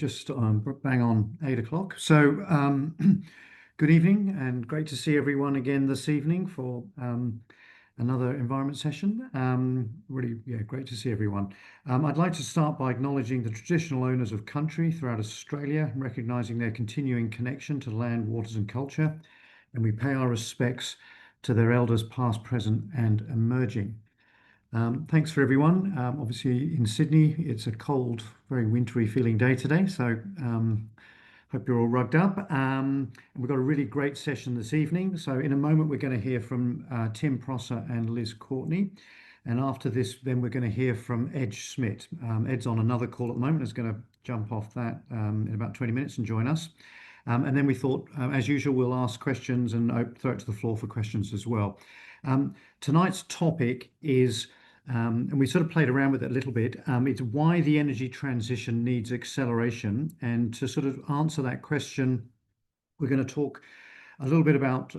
Just bang on 8 o'clock. So, good evening and great to see everyone again this evening for another environment session. Really, yeah, great to see everyone. I'd like to start by acknowledging the traditional owners of country throughout Australia, recognizing their continuing connection to land, waters, and culture. And we pay our respects to their elders, past, present, and emerging. Thanks for everyone. Obviously, in Sydney, it's a cold, very wintry feeling day today. So, hope you're all rugged up. And we've got a really great session this evening. So, in a moment, we're going to hear from Tim Prosser and Liz Courtney. And after this, then we're going to hear from Ed Schmidt. Ed's on another call at the moment, is going to jump off that in about 20 minutes and join us. And then we thought, as usual, we'll ask questions and throw it to the floor for questions as well. Tonight's topic is and we sort of played around with it a little bit. It's why the energy transition needs acceleration. And to sort of answer that question, we're going to talk a little bit about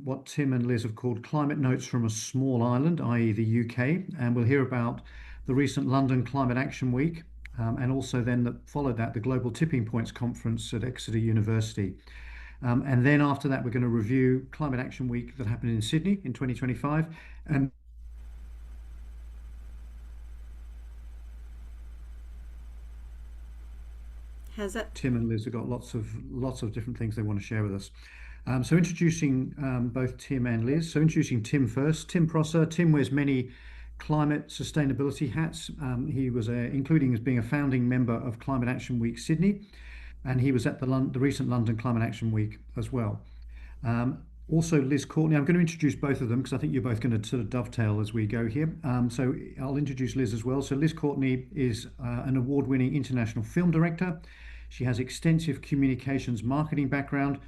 what Tim and Liz have called climate notes from a small island, i.e. the UK. And we'll hear about the recent London Climate Action Week. And also then followed that, the Global Tipping Points Conference at Exeter University. And then after that, we're going to review Climate Action Week that happened in Sydney in 2025. And How's that? Tim and Liz have got lots of different things they want to share with us. So introducing both Tim and Liz. So introducing Tim first. Tim Prosser. Tim wears many climate sustainability hats. He was including as being a founding member of Climate Action Week Sydney, and he was at the recent London Climate Action Week as well. Also, Liz Courtney. I'm going to introduce both of them because I think you're both going to sort of dovetail as we go here. So I'll introduce Liz as well. So Liz Courtney is an award-winning international film director. She has extensive communications marketing background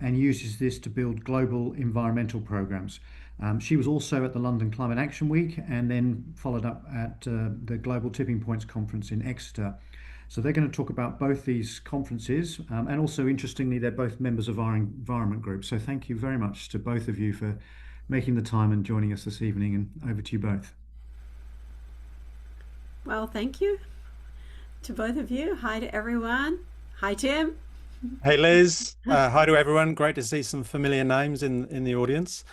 and uses this to build global environmental programs. She was also at the London Climate Action Week and then followed up at the Global Tipping Points Conference in Exeter. So they're going to talk about both these conferences, and also interestingly, they're both members of our environment group. So thank you very much to both of you for making the time and joining us this evening, and over to you both. Well, thank you to both of you. Hi to everyone. Hi, Tim. Hey, Liz. Hi to everyone. Great to see some familiar names in the audience.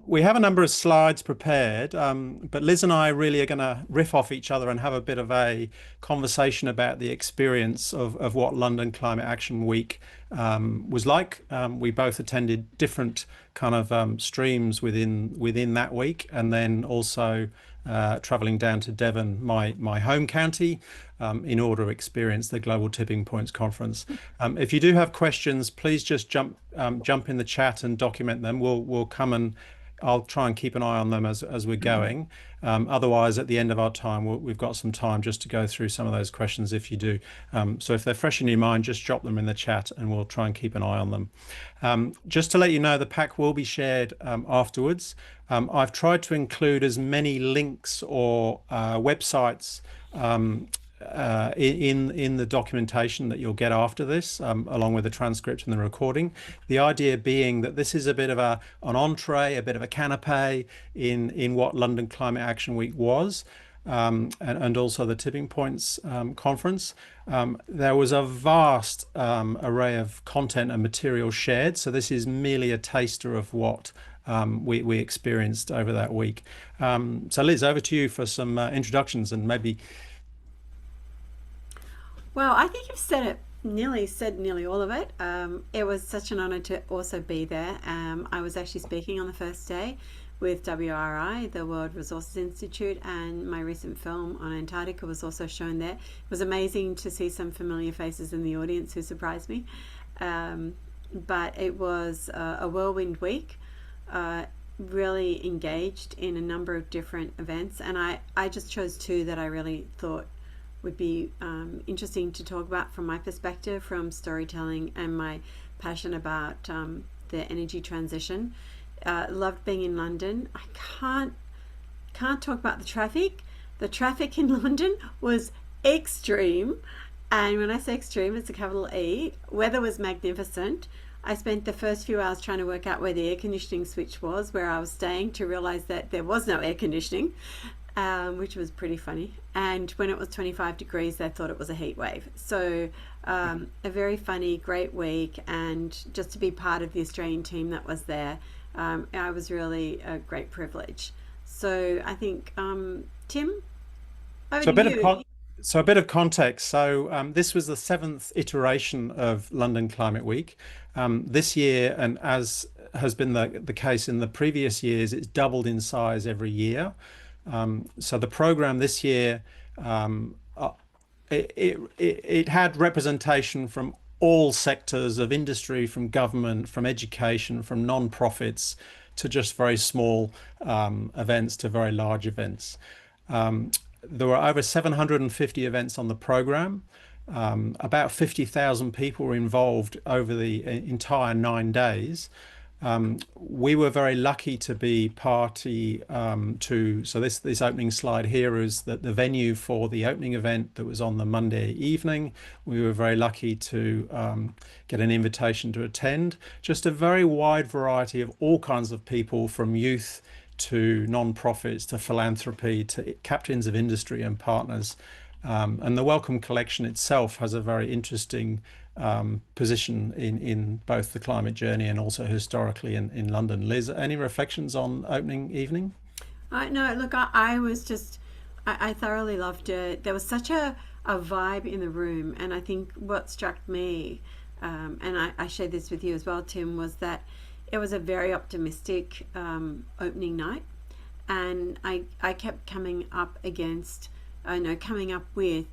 We have a number of slides prepared, but Liz and I really are going to riff off each other and have a bit of a conversation about the experience of what London Climate Action Week was like. We both attended different kind of streams within that week, and then also traveling down to Devon, my home county, in order to experience the Global Tipping Points Conference. If you do have questions, please just jump in the chat and document them. We'll come and I'll try and keep an eye on them as we're going. Otherwise, at the end of our time, we've got some time just to go through some of those questions if you do. So if they're fresh in your mind, just drop them in the chat and we'll try and keep an eye on them. Just to let you know, the pack will be shared afterwards. I've tried to include as many links or websites in the documentation that you'll get after this, along with the transcript and the recording. The idea being that this is a bit of an entree, a bit of a canapé in what London Climate Action Week was, and also the Tipping Points conference. There was a vast array of content and material shared, so this is merely a taster of what we experienced over that week. So Liz, over to you for some introductions and maybe. Well, I think you've said nearly all of it. It was such an honour to also be there. I was actually speaking on the first day with WRI, the World Resources Institute, and my recent film on Antarctica was also shown there. It was amazing to see some familiar faces in the audience who surprised me. But it was a whirlwind week, really engaged in a number of different events. And I just chose two that I really thought would be interesting to talk about from my perspective, from storytelling and my passion about the energy transition. Loved being in London. I can't talk about the traffic. The traffic in London was extreme, and when I say extreme, it's a capital E. Weather was magnificent. I spent the first few hours trying to work out where the air conditioning switch was, where I was staying, to realize that there was no air conditioning. which was pretty funny. And when it was 25 degrees, they thought it was a heat wave. So a very funny, great week. And just to be part of the Australian team that was there, I was really a great privilege. So I think, Tim, over So to you. a bit of context. So this was the seventh iteration of London Climate Week. This year, and as has been the case in the previous years, it's doubled in size every year. So the program this year, it had representation from all sectors of industry, from government, from education, from non-profits, to just very small events to very large events. There were over 750 events on the program. About 50,000 people were involved over the entire 9 days. We were very lucky to be party to, so this opening slide here is the venue for the opening event that was on the Monday evening. We were very lucky to get an invitation to attend. Just a very wide variety of all kinds of people, from youth to non-profits to philanthropy to captains of industry and partners. And the Wellcome Collection itself has a very interesting position in both the climate journey and also historically in London. Liz, any reflections on opening evening? No, look, I was just, I thoroughly loved it. There was such a vibe in the room. And I think what struck me, and I shared this with you as well, Tim, was that it was a very optimistic opening night. And I kept coming up with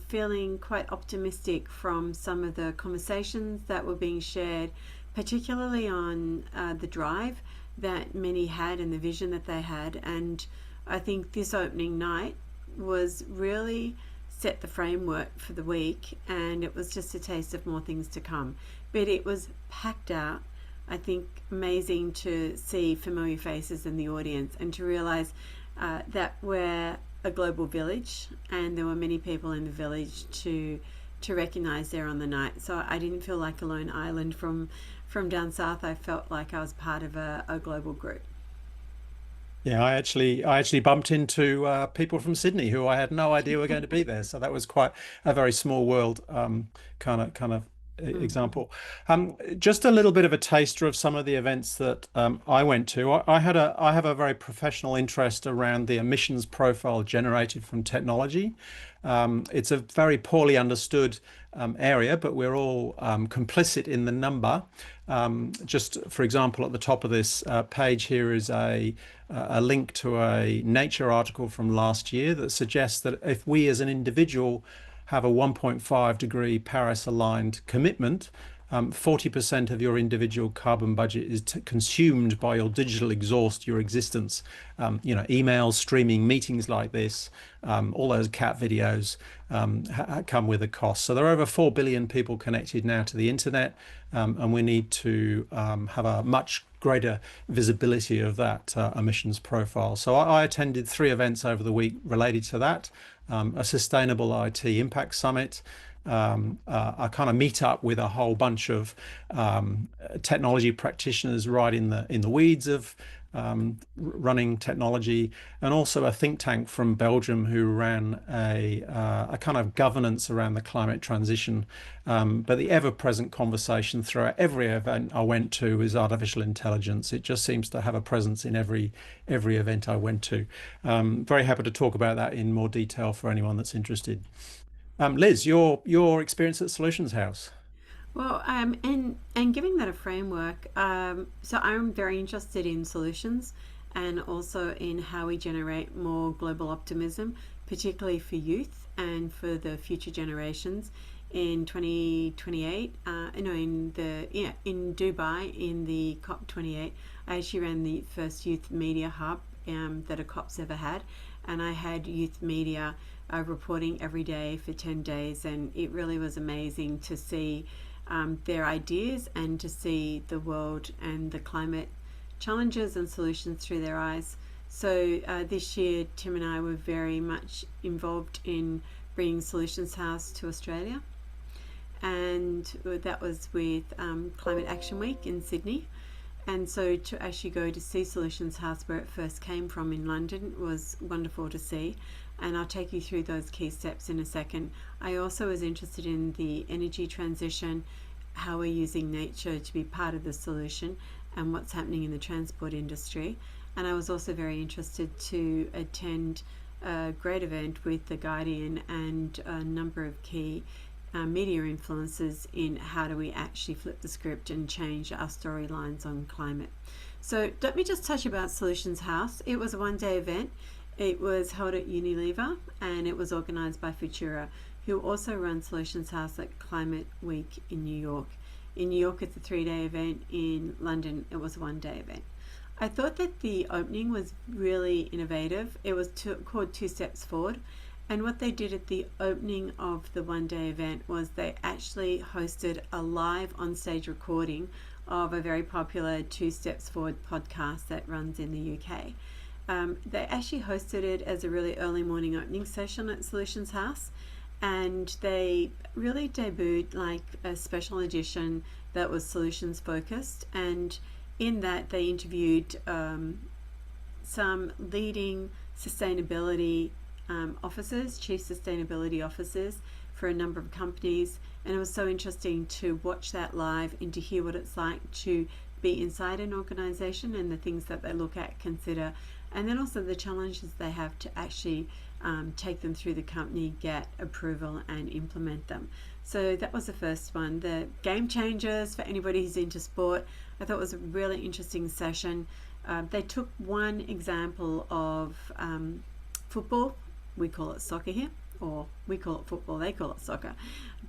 feeling quite optimistic from some of the conversations that were being shared, particularly on the drive that many had and the vision that they had. And I think this opening night was really set the framework for the week, and it was just a taste of more things to come. But it was packed out. I think amazing to see familiar faces in the audience and to realize that we're a global village, and there were many people in the village to recognize there on the night. So I didn't feel like a lone island from down south. I felt like I was part of a global group. Yeah, I actually bumped into people from Sydney who I had no idea were going to be there. So that was quite a very small world kind of example. Just a little bit of a taster of some of the events that I went to. I have a very professional interest around the emissions profile generated from technology. It's a very poorly understood area, but we're all complicit in the number. Just for example, at the top of this page here is a link to a Nature article from last year that suggests that if we as an individual have a 1.5 degree Paris aligned commitment, 40% of your individual carbon budget is consumed by your digital exhaust, your existence. Emails, streaming, meetings like this, all those cat videos come with a cost. So there are over 4 billion people connected now to the internet, and we need to have a much greater visibility of that emissions profile. So I attended 3 events over the week related to that. A Sustainable IT Impact Summit, a kind of meet up with a whole bunch of technology practitioners right in the weeds of running technology, and also a think tank from Belgium who ran a kind of governance around the climate transition. But the ever-present conversation throughout every event I went to is artificial intelligence. It just seems to have a presence in every event I went to. Very happy to talk about that in more detail for anyone that's interested. Liz, your experience at Solutions House. Well, and giving that a framework, so I'm very interested in solutions and also in how we generate more global optimism, particularly for youth and for the future generations. In 2028, in Dubai, in the COP28, I actually ran the first youth media hub that a COP's ever had, and I had youth media reporting every day for 10 days, and it really was amazing to see their ideas and to see the world and the climate challenges and solutions through their eyes. So this year, Tim and I were very much involved in bringing Solutions House to Australia, and that was with Climate Action Week in Sydney. And so to actually go to see Solutions House where it first came from in London was wonderful to see. And I'll take you through those key steps in a second. I also was interested in the energy transition, how we're using nature to be part of the solution, and what's happening in the transport industry. And I was also very interested to attend a great event with The Guardian and a number of key media influencers in how do we actually flip the script and change our storylines on climate. So let me just touch about Solutions House. It was a one-day event. It was held at Unilever and it was organised by Futura, who also run Solutions House at Climate Week in New York. In New York, it's a 3-day event. In London, it was a 1-day event. I thought that the opening was really innovative. It was called Two Steps Forward. And what they did at the opening of the 1-day event was they actually hosted a live on-stage recording of a very popular Two Steps Forward podcast that runs in the UK. They actually hosted it as a really early morning opening session at Solutions House, and they really debuted like a special edition that was solutions focused, and in that they interviewed some leading sustainability officers, chief sustainability officers for a number of companies, and it was so interesting to watch that live and to hear what it's like to be inside an organization and the things that they look at, consider, and then also the challenges they have to actually take them through the company, get approval and implement them. So that was the first one. The game changers for anybody who's into sport, I thought was a really interesting session. They took one example of football. We call it soccer here, or we call it football, they call it soccer.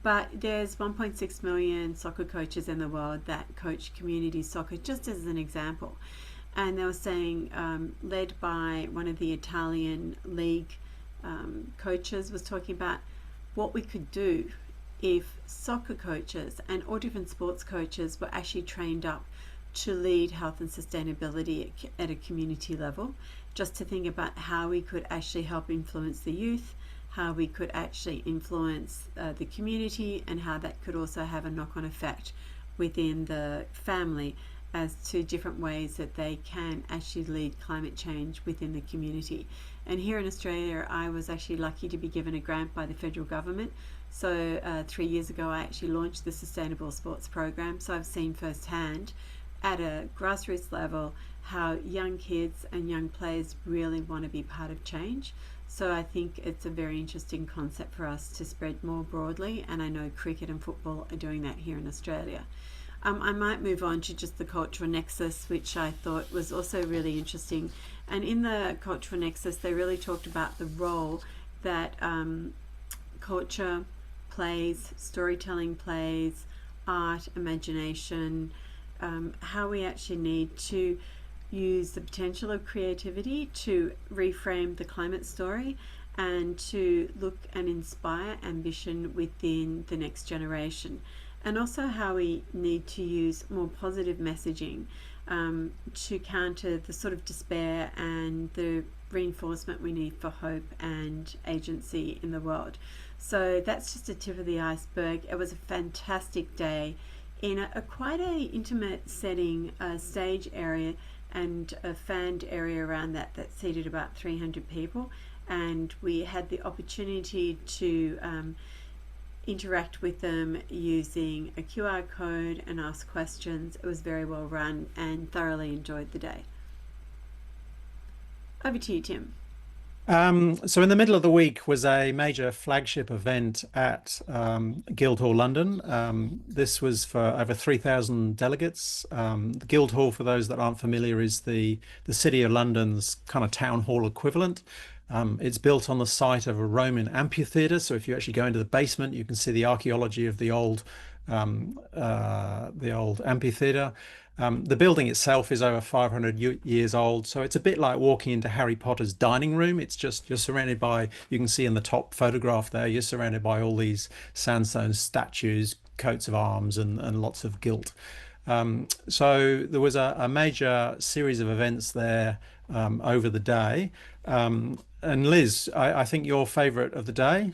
But there's 1.6 million soccer coaches in the world that coach community soccer, just as an example. And they were saying, led by one of the Italian league coaches, was talking about what we could do if soccer coaches and all different sports coaches were actually trained up to lead health and sustainability at a community level, just to think about how we could actually help influence the youth, how we could actually influence the community, and how that could also have a knock-on effect within the family as to different ways that they can actually lead climate change within the community. And here in Australia, I was actually lucky to be given a grant by the federal government. So 3 years ago, I actually launched the Sustainable Sports Program. So I've seen firsthand at a grassroots level how young kids and young players really want to be part of change. So I think it's a very interesting concept for us to spread more broadly, and I know cricket and football are doing that here in Australia. I might move on to just the cultural nexus, which I thought was also really interesting. And in the cultural nexus, they really talked about the role that culture plays, storytelling plays, art, imagination, how we actually need to use the potential of creativity to reframe the climate story and to look and inspire ambition within the next generation. And also how we need to use more positive messaging to counter the sort of despair and the reinforcement we need for hope and agency in the world. So that's just a tip of the iceberg. It was a fantastic day in a quite a intimate setting, a stage area and a fanned area around that seated about 300 people, and we had the opportunity to interact with them using a QR code and ask questions. It was very well run and thoroughly enjoyed the day. Over to you, Tim. So in the middle of the week was a major flagship event at Guildhall London. This was for over 3,000 delegates. The Guildhall, for those that aren't familiar, is the City of London's kind of town hall equivalent. It's built on the site of a Roman amphitheatre. So if you actually go into the basement, you can see the archaeology of the old amphitheatre. The building itself is over 500 years old, so it's a bit like walking into Harry Potter's dining room. It's just, you're surrounded by, you can see in the top photograph there, you're surrounded by all these sandstone statues, coats of arms, and lots of gilt. So there was a major series of events there over the day. And Liz, I think your favourite of the day?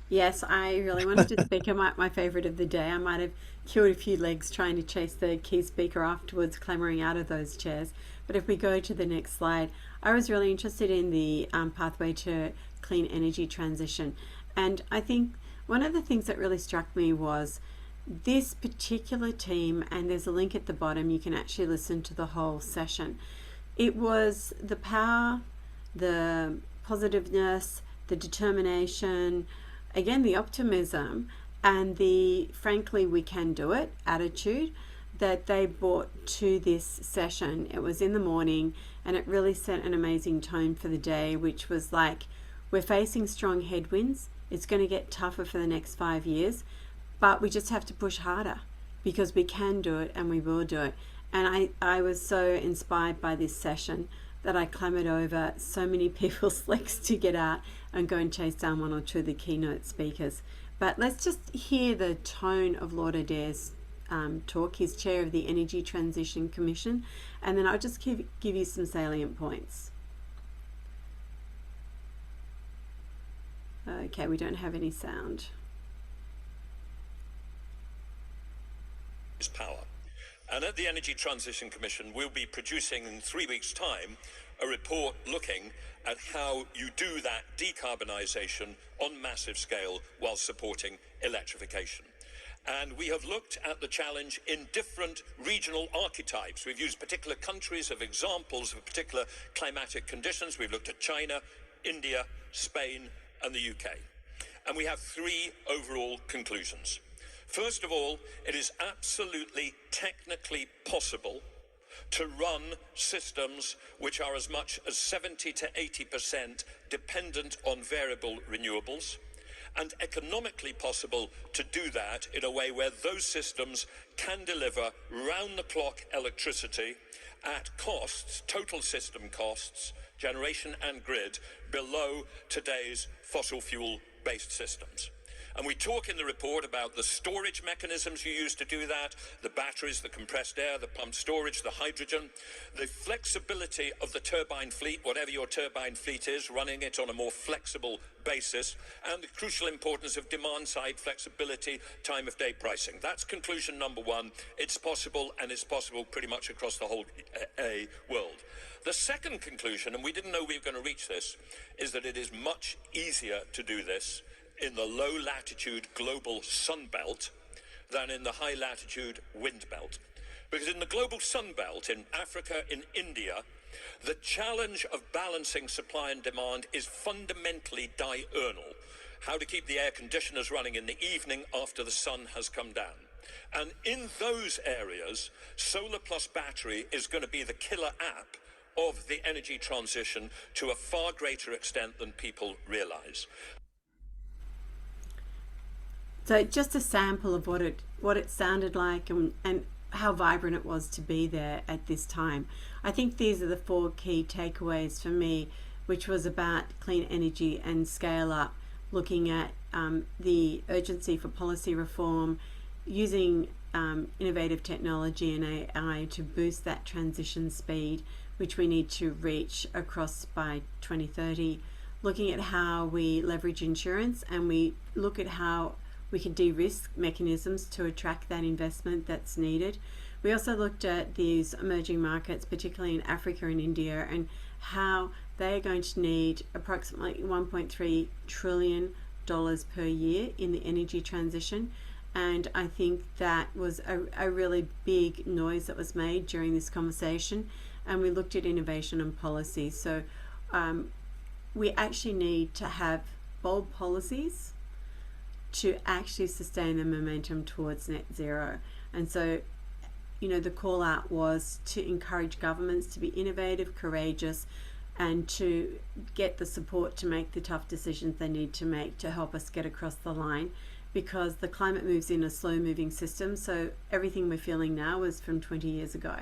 Yes, I really wanted to speak about my favourite of the day. I might have killed a few legs trying to chase the key speaker afterwards, clamoring out of those chairs. But if we go to the next slide, I was really interested in the pathway to clean energy transition. And I think one of the things that really struck me was this particular team, and there's a link at the bottom, you can actually listen to the whole session. It was the power, the positiveness, the determination, again, the optimism, and the frankly, we can do it attitude that they brought to this session. It was in the morning and it really set an amazing tone for the day, which was like, we're facing strong headwinds. It's going to get tougher for the next 5 years, but we just have to push harder because we can do it and we will do it. And I was so inspired by this session that I clambered over so many people's legs to get out and go and chase down one or two of the keynote speakers. But let's just hear the tone of Lord Adair's talk. He's chair of the Energy Transition Commission, and then I'll just give you some salient points. Okay, we don't have any sound. Power. And at the Energy Transition Commission, we'll be producing in 3 weeks' time a report looking at how you do that decarbonisation on massive scale while supporting electrification. And we have looked at the challenge in different regional archetypes. We've used particular countries as examples of particular climatic conditions. We've looked at China, India, Spain, and the UK. And we have 3 overall conclusions. First of all, it is absolutely technically possible to run systems which are as much as 70 to 80% dependent on variable renewables, and economically possible to do that in a way where those systems can deliver round-the-clock electricity at costs, total system costs, generation and grid, below today's fossil fuel-based systems. And we talk in the report about the storage mechanisms you use to do that, the batteries, the compressed air, the pumped storage, the hydrogen, the flexibility of the turbine fleet, whatever your turbine fleet is, running it on a more flexible basis, and the crucial importance of demand-side flexibility, time of day pricing. That's conclusion number 1. It's possible, and it's possible pretty much across the whole world. The second conclusion, and we didn't know we were going to reach this, is that it is much easier to do this in the low latitude global sun belt than in the high latitude wind belt. Because in the global sun belt, in Africa, in India, the challenge of balancing supply and demand is fundamentally diurnal. How to keep the air conditioners running in the evening after the sun has come down. And in those areas, solar plus battery is going to be the killer app of the energy transition to a far greater extent than people realize. So just a sample of what it sounded like and how vibrant it was to be there at this time. I think these are the 4 key takeaways for me, which was about clean energy and scale up, looking at the urgency for policy reform, using innovative technology and AI to boost that transition speed, which we need to reach across by 2030, looking at how we leverage insurance and we look at how we can de-risk mechanisms to attract that investment that's needed. We also looked at these emerging markets, particularly in Africa and India, and how they are going to need approximately $1.3 trillion per year in the energy transition. And I think that was a really big noise that was made during this conversation. And we looked at innovation and policy. So we actually need to have bold policies to actually sustain the momentum towards net zero. And so, the call out was to encourage governments to be innovative, courageous, and to get the support to make the tough decisions they need to make to help us get across the line, because the climate moves in a slow moving system. So everything we're feeling now was from 20 years ago,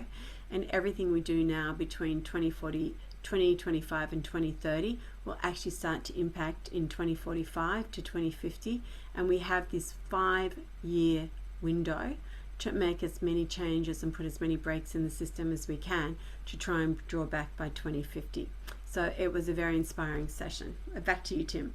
and everything we do now between 2025 and 2030 will actually start to impact in 2045 to 2050, and we have this 5-year window to make as many changes and put as many brakes in the system as we can to try and draw back by 2050. So it was a very inspiring session. Back to you, Tim.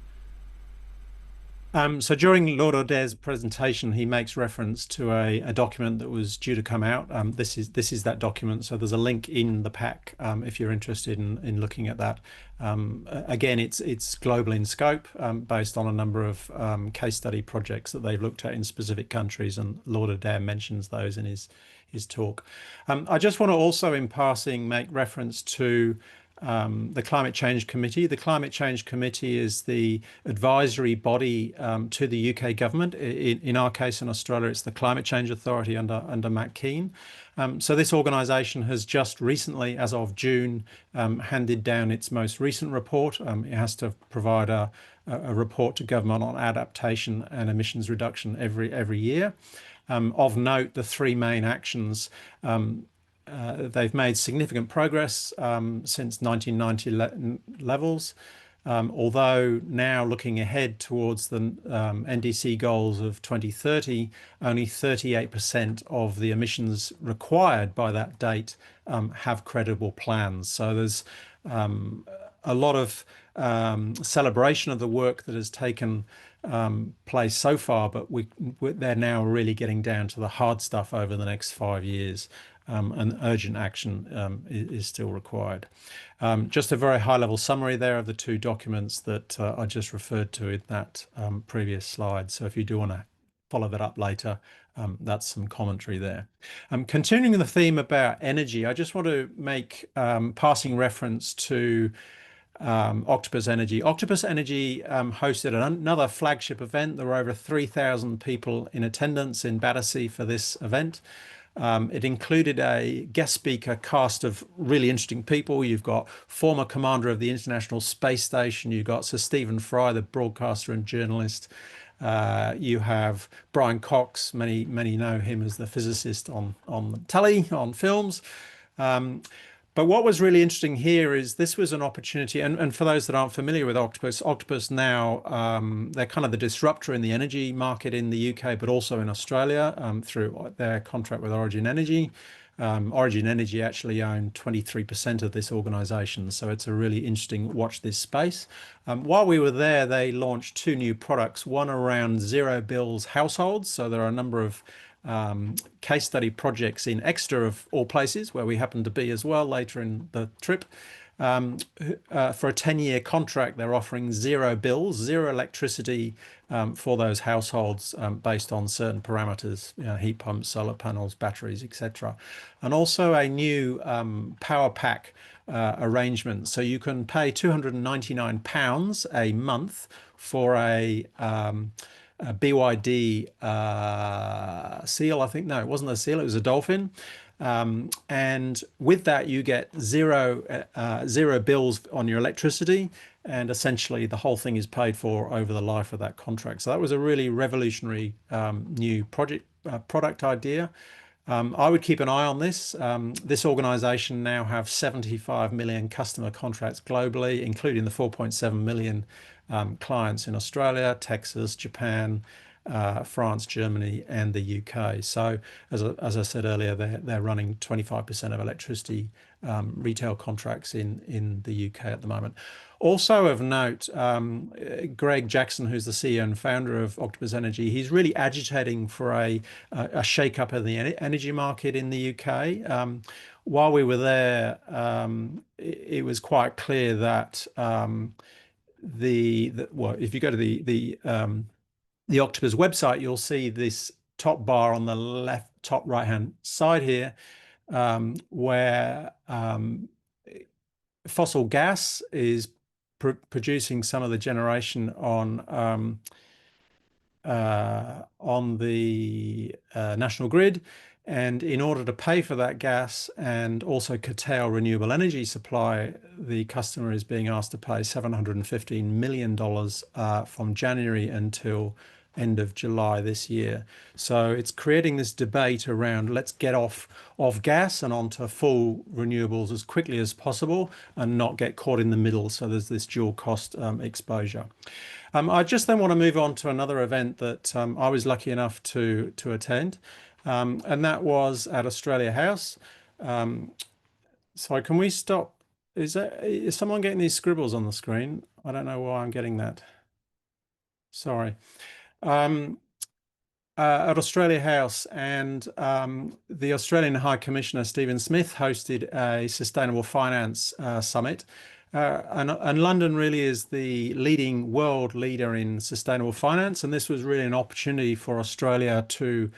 So during Lord O'Dare's presentation, he makes reference to a document that was due to come out. This is that document. So there's a link in the pack if you're interested in looking at that. Again, it's global in scope, based on a number of case study projects that they've looked at in specific countries, and Lord O'Dare mentions those in his talk. I just want to also, in passing, make reference to the Climate Change Committee. The Climate Change Committee is the advisory body to the UK government. In our case, in Australia, it's the Climate Change Authority under Matt Kean. So this organisation has just recently, as of June, handed down its most recent report. It has to provide a report to government on adaptation and emissions reduction every year. Of note, the three main actions. They've made significant progress since 1990 levels, although now looking ahead towards the NDC goals of 2030, only 38% of the emissions required by that date have credible plans. So there's a lot of celebration of the work that has taken place so far, but they're now really getting down to the hard stuff over the next 5 years. And urgent action is still required. Just a very high-level summary there of the two documents that I just referred to in that previous slide. So if you do want to follow that up later, that's some commentary there. Continuing the theme about energy, I just want to make passing reference to Octopus Energy. Octopus Energy hosted another flagship event. There were over 3,000 people in attendance in Battersea for this event. It included a guest speaker cast of really interesting people. You've got former commander of the International Space Station. You've got Sir Stephen Fry, the broadcaster and journalist. You have Brian Cox. Many know him as the physicist on telly, on films. But what was really interesting here is this was an opportunity, and for those that aren't familiar with Octopus now, they're kind of the disruptor in the energy market in the UK, but also in Australia through their contract with Origin Energy. Origin Energy actually own 23% of this organisation, so it's a really interesting watch this space. While we were there, they launched two new products, one around zero bills households. So there are a number of case study projects in Exeter, of all places, where we happen to be as well later in the trip. For a 10-year contract, they're offering zero bills, zero electricity for those households based on certain parameters, heat pumps, solar panels, batteries, etc. And also a new power pack arrangement. So you can pay £299 a month for a BYD seal, I think. No, it wasn't a seal, it was a dolphin. And with that, you get zero bills on your electricity, and essentially the whole thing is paid for over the life of that contract. So that was a really revolutionary new product idea. I would keep an eye on this. This organisation now have 75 million customer contracts globally, including the 4.7 million clients in Australia, Texas, Japan, France, Germany, and the UK. So, as I said earlier, they're running 25% of electricity retail contracts in the UK at the moment. Also of note, Greg Jackson, who's the CEO and founder of Octopus Energy, he's really agitating for a shake-up of the energy market in the UK. While we were there, it was quite clear that if you go to the Octopus website, you'll see this top bar on the left top right hand side here, where fossil gas is producing some of the generation on the national grid. And in order to pay for that gas and also curtail renewable energy supply, the customer is being asked to pay $715 million from January until end of July this year. So it's creating this debate around let's get off gas and onto full renewables as quickly as possible and not get caught in the middle. So there's this dual cost exposure. I just then want to move on to another event that I was lucky enough to attend. And that was at Australia House. Sorry, can we stop? Is someone getting these scribbles on the screen? I don't know why I'm getting that. Sorry. At Australia House, and the Australian High Commissioner Stephen Smith hosted a sustainable finance summit. And London really is the leading world leader in sustainable finance, and this was really an opportunity for Australia to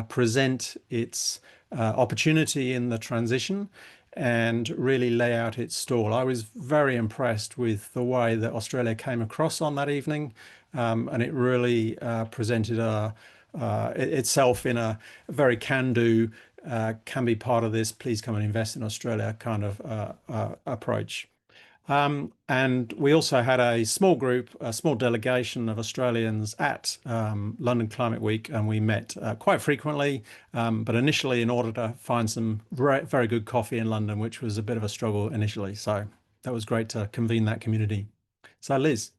present its opportunity in the transition and really lay out its stall. I was very impressed with the way that Australia came across on that evening, and it really presented itself in a very can-do, can be part of this, please come and invest in Australia kind of approach. And we also had a small group, a small delegation of Australians at London Climate Week, and we met quite frequently, but initially in order to find some very good coffee in London, which was a bit of a struggle initially. So that was great to convene that community. So Liz.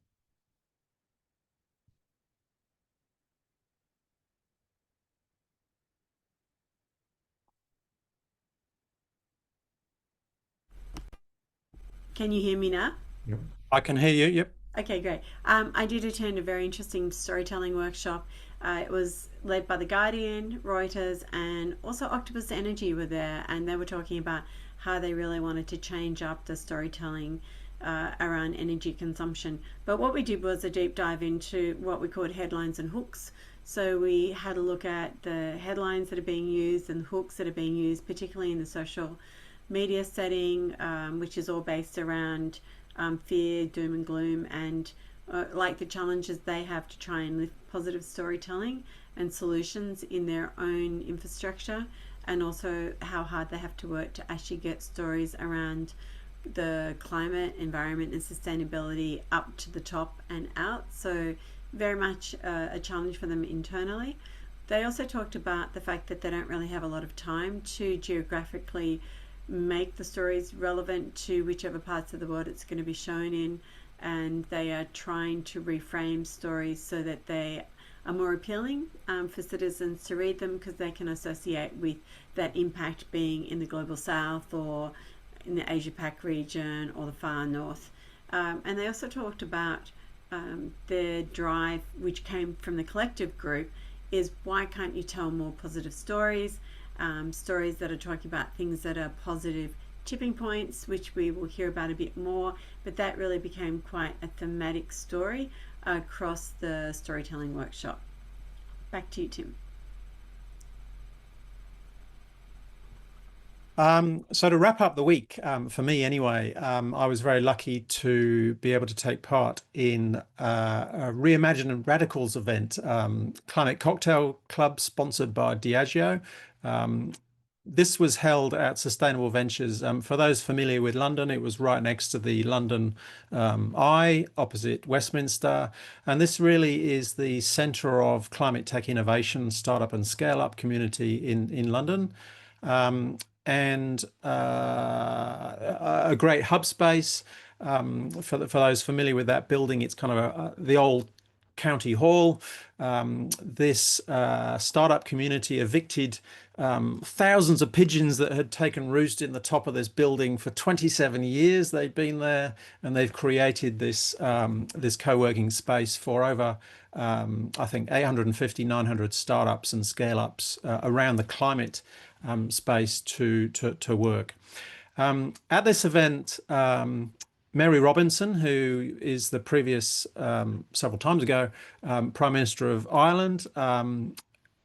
Can you hear me now? Yep. I can hear you. Yep. Okay, great. I did attend a very interesting storytelling workshop. It was led by The Guardian, Reuters, and also Octopus Energy were there, and they were talking about how they really wanted to change up the storytelling around energy consumption. But what we did was a deep dive into what we called headlines and hooks. So we had a look at the headlines that are being used and hooks that are being used, particularly in the social media setting, which is all based around fear, doom and gloom, and like the challenges they have to try and lift positive storytelling and solutions in their own infrastructure, and also how hard they have to work to actually get stories around the climate, environment and sustainability up to the top and out. So very much a challenge for them internally. They also talked about the fact that they don't really have a lot of time to geographically make the stories relevant to whichever parts of the world it's going to be shown in, and they are trying to reframe stories so that they are more appealing for citizens to read them, because they can associate with that impact being in the global south or in the Asia Pac region or the far north. And they also talked about their drive, which came from the collective group, is why can't you tell more positive stories? Stories that are talking about things that are positive tipping points, which we will hear about a bit more, but that really became quite a thematic story across the storytelling workshop. Back to you, Tim. So to wrap up the week, for me anyway, I was very lucky to be able to take part in a Reimagine Radicals event, Climate Cocktail Club, sponsored by Diageo. This was held at Sustainable Ventures. For those familiar with London, it was right next to the London Eye, opposite Westminster. And this really is the centre of climate tech innovation, startup and scale-up community in London. And a great hub space. For those familiar with that building, it's kind of the old county hall. This startup community evicted thousands of pigeons that had taken roost in the top of this building for 27 years. They'd been there, and they've created this this co-working space for over I think 850, 900 startups and scale-ups around the climate space to work. At this event, Mary Robinson, who is the previous, several times ago, Prime Minister of Ireland,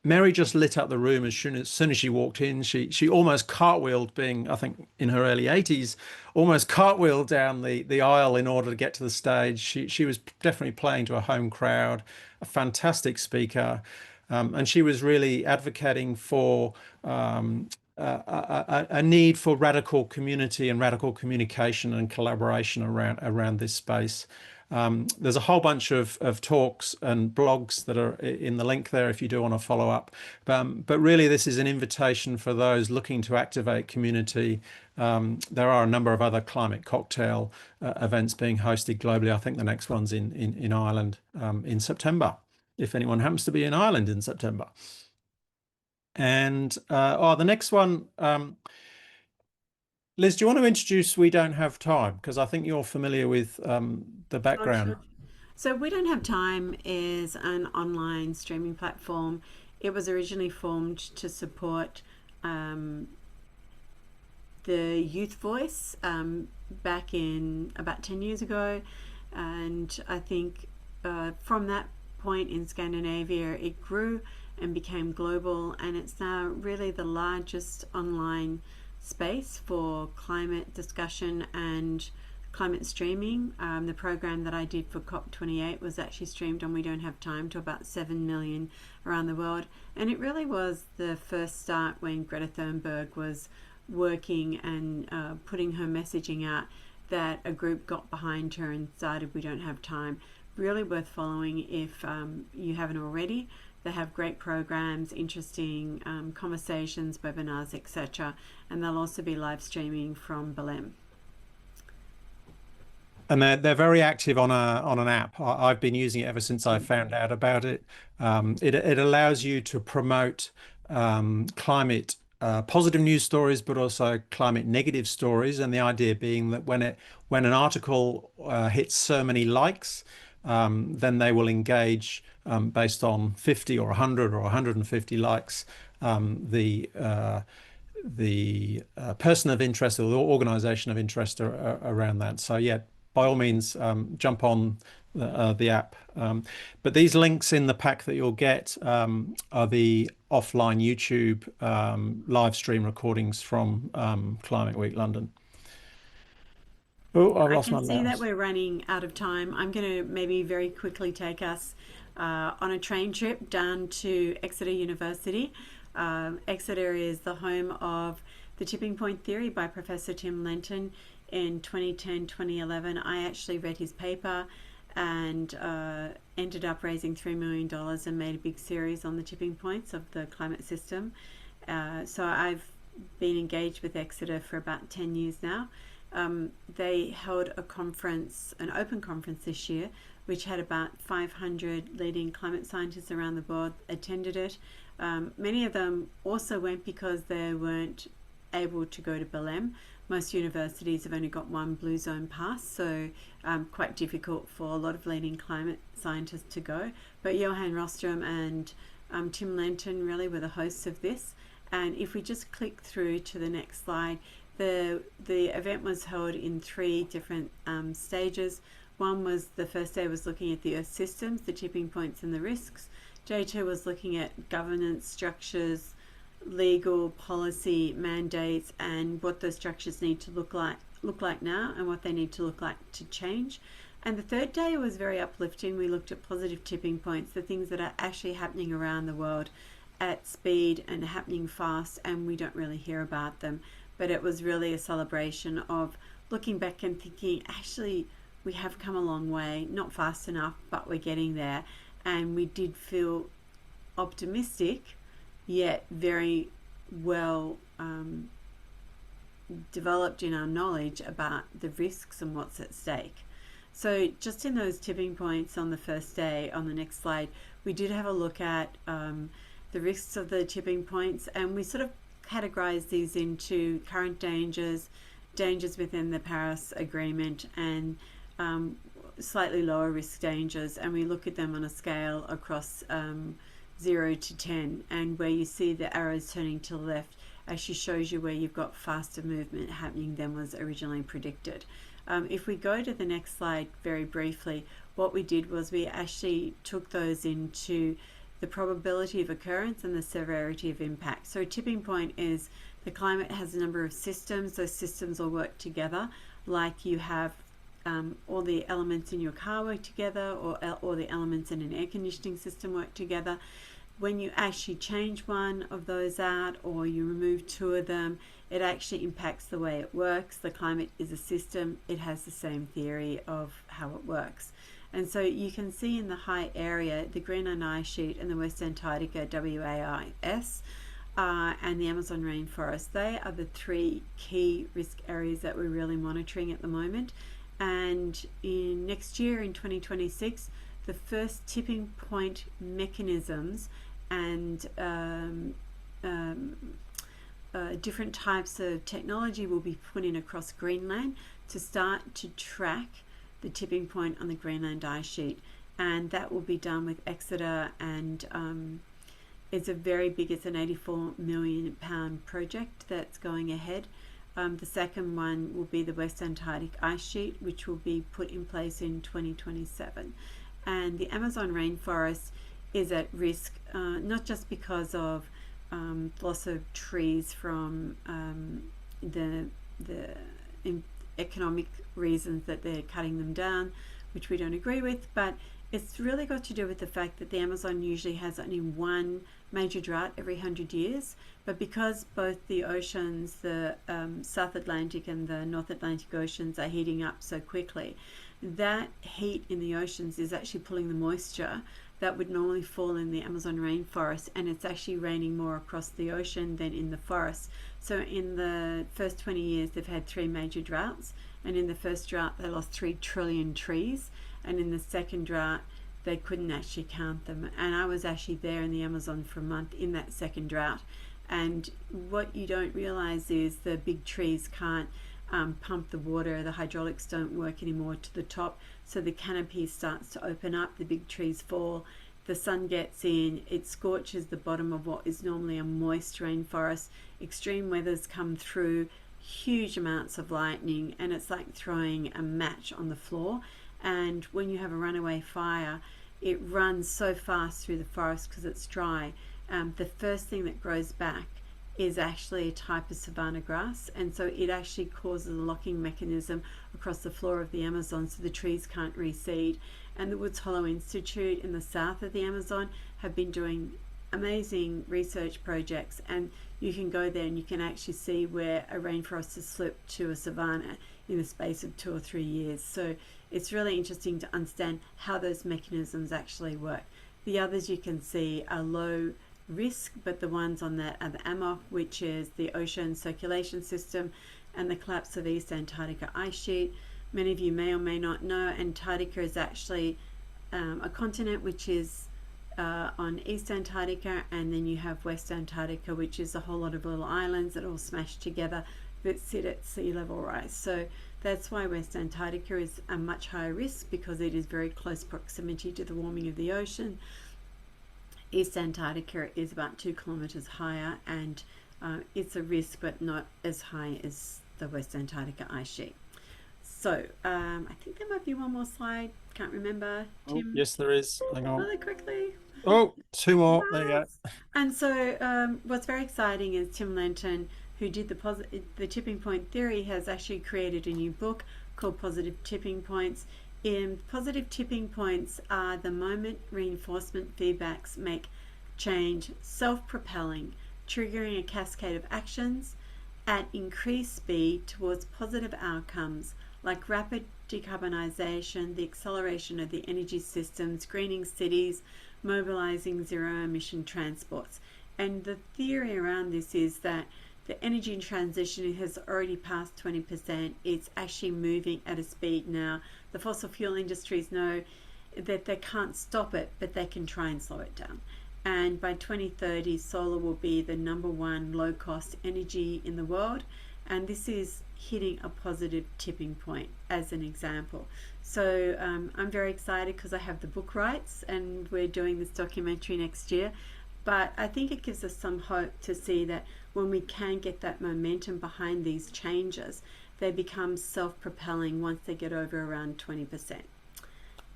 Mary just lit up the room as soon as she walked in. She almost cartwheeled, being, I think, in her early 80s, almost cartwheeled down the aisle in order to get to the stage. She was definitely playing to a home crowd, a fantastic speaker, and she was really advocating for a need for radical community and radical communication and collaboration around this space. There's a whole bunch of talks and blogs that are in the link there if you do want to follow up. But really, this is an invitation for those looking to activate community. There are a number of other climate cocktail events being hosted globally. I think the next one's in Ireland in September, if anyone happens to be in Ireland in September. And the next one, Liz, do you want to introduce We Don't Have Time? Because I think you're familiar with the background. Sure. So We Don't Have Time is an online streaming platform. It was originally formed to support the youth voice back in about 10 years ago. And I think from that point in Scandinavia, it grew and became global, and it's now really the largest online space for climate discussion and climate streaming. The program that I did for COP28 was actually streamed on We Don't Have Time to about 7 million around the world, and it really was the first start when Greta Thunberg was working and putting her messaging out, that a group got behind her and started We Don't Have Time. Really worth following if you haven't already. They have great programs, interesting conversations, webinars, etc. And they'll also be live streaming from Belém. And they're very active on an app. I've been using it ever since I found out about it. It allows you to promote climate positive news stories, but also climate negative stories. And the idea being that when an article hits so many likes, then they will engage based on 50 or 100 or 150 likes. The person of interest or the organization of interest around that. So yeah, by all means, jump on the app. But these links in the pack that you'll get are the offline YouTube live stream recordings from Climate Week London. Oh, I've lost my I can see that mouse. we're running out of time. I'm going to maybe very quickly take us on a train trip down to Exeter University. Exeter is the home of the tipping point theory by Professor Tim Lenton in 2010-2011. I actually read his paper and ended up raising $3 million and made a big series on the tipping points of the climate system. So I've been engaged with Exeter for about 10 years now. They held a conference, an open conference this year, which had about 500 leading climate scientists around the world attended it. Many of them also went because they weren't able to go to Belém. Most universities have only got one Blue Zone pass, so quite difficult for a lot of leading climate scientists to go. But Johan Rostrom and Tim Lenton really were the hosts of this. And if we just click through to the next slide, the event was held in 3 different stages. One was, the first day was looking at the Earth systems, the tipping points and the risks. Day 2 was looking at governance structures, legal policy mandates, and what those structures need to look like now and what they need to look like to change. And the third day was very uplifting. We looked at positive tipping points, the things that are actually happening around the world at speed and happening fast, and we don't really hear about them. But it was really a celebration of looking back and thinking, actually, we have come a long way, not fast enough, but we're getting there. And we did feel optimistic, yet very well developed in our knowledge about the risks and what's at stake. So just in those tipping points on the first day, on the next slide, we did have a look at the risks of the tipping points, and we sort of categorize these into current dangers, dangers within the Paris Agreement, and slightly lower risk dangers, and we look at them on a scale across 0 to 10, and where you see the arrows turning to the left actually shows you where you've got faster movement happening than was originally predicted. If we go to the next slide very briefly, what we did was we actually took those into the probability of occurrence and the severity of impact. So a tipping point is the climate has a number of systems. Those systems all work together, like you have all the elements in your car work together, or the elements in an air conditioning system work together. When you actually change one of those out, or you remove 2 of them, it actually impacts the way it works. The climate is a system. It has the same theory of how it works. And so you can see in the high area, the Greenland ice sheet and the West Antarctica, WAIS, and the Amazon rainforest. They are the 3 key risk areas that we're really monitoring at the moment. And in next year, in 2026, the first tipping point mechanisms and different types of technology will be put in across Greenland to start to track the tipping point on the Greenland ice sheet. And that will be done with Exeter, and it's a very big, it's an £84 million project that's going ahead. The second one will be the West Antarctic ice sheet, which will be put in place in 2027. And the Amazon rainforest is at risk, not just because of loss of trees from the economic reasons that they're cutting them down, which we don't agree with, but it's really got to do with the fact that the Amazon usually has only one major drought every 100 years, but because both the oceans, the South Atlantic and the North Atlantic oceans, are heating up so quickly, that heat in the oceans is actually pulling the moisture that would normally fall in the Amazon rainforest, and it's actually raining more across the ocean than in the forest. So in the first 20 years, they've had 3 major droughts, and in the first drought, they lost 3 trillion trees, and in the second drought, they couldn't actually count them. And I was actually there in the Amazon for a month in that second drought. And what you don't realize is the big trees can't pump the water, the hydraulics don't work anymore to the top, so the canopy starts to open up, the big trees fall, the sun gets in, it scorches the bottom of what is normally a moist rainforest, extreme weathers come through, huge amounts of lightning, and it's like throwing a match on the floor. And when you have a runaway fire, it runs so fast through the forest because it's dry. The first thing that grows back is actually a type of savanna grass, and so it actually causes a locking mechanism across the floor of the Amazon so the trees can't reseed. And the Woods Hole Institute in the south of the Amazon have been doing amazing research projects, and you can go there and you can actually see where a rainforest has slipped to a savanna in the space of 2 or 3 years. So it's really interesting to understand how those mechanisms actually work. The others you can see are low risk, but the ones on that are the AMOC, which is the ocean circulation system, and the collapse of East Antarctica ice sheet. Many of you may or may not know Antarctica is actually a continent which is on East Antarctica, and then you have West Antarctica, which is a whole lot of little islands that all smashed together that sit at sea level rise. So that's why West Antarctica is a much higher risk, because it is very close proximity to the warming of the ocean. East Antarctica is about 2 kilometers higher, and it's a risk, but not as high as the West Antarctica ice sheet. So I think there might be one more slide. Can't remember. Oh, Tim, yes, there is. Hang on. really quickly. Oh, 2 more. There you go. And so what's very exciting is Tim Lenton, who did the tipping point theory, has actually created a new book called Positive Tipping Points. Positive tipping points are the moment reinforcement feedbacks make change self-propelling, triggering a cascade of actions at increased speed towards positive outcomes like rapid decarbonisation, the acceleration of the energy systems, greening cities, mobilising zero-emission transports. And the theory around this is that the energy transition has already passed 20%. It's actually moving at a speed now. The fossil fuel industries know that they can't stop it, but they can try and slow it down. And by 2030, solar will be the #1 low-cost energy in the world. And this is hitting a positive tipping point as an example. So I'm very excited because I have the book rights and we're doing this documentary next year. But I think it gives us some hope to see that when we can get that momentum behind these changes, they become self-propelling once they get over around 20%.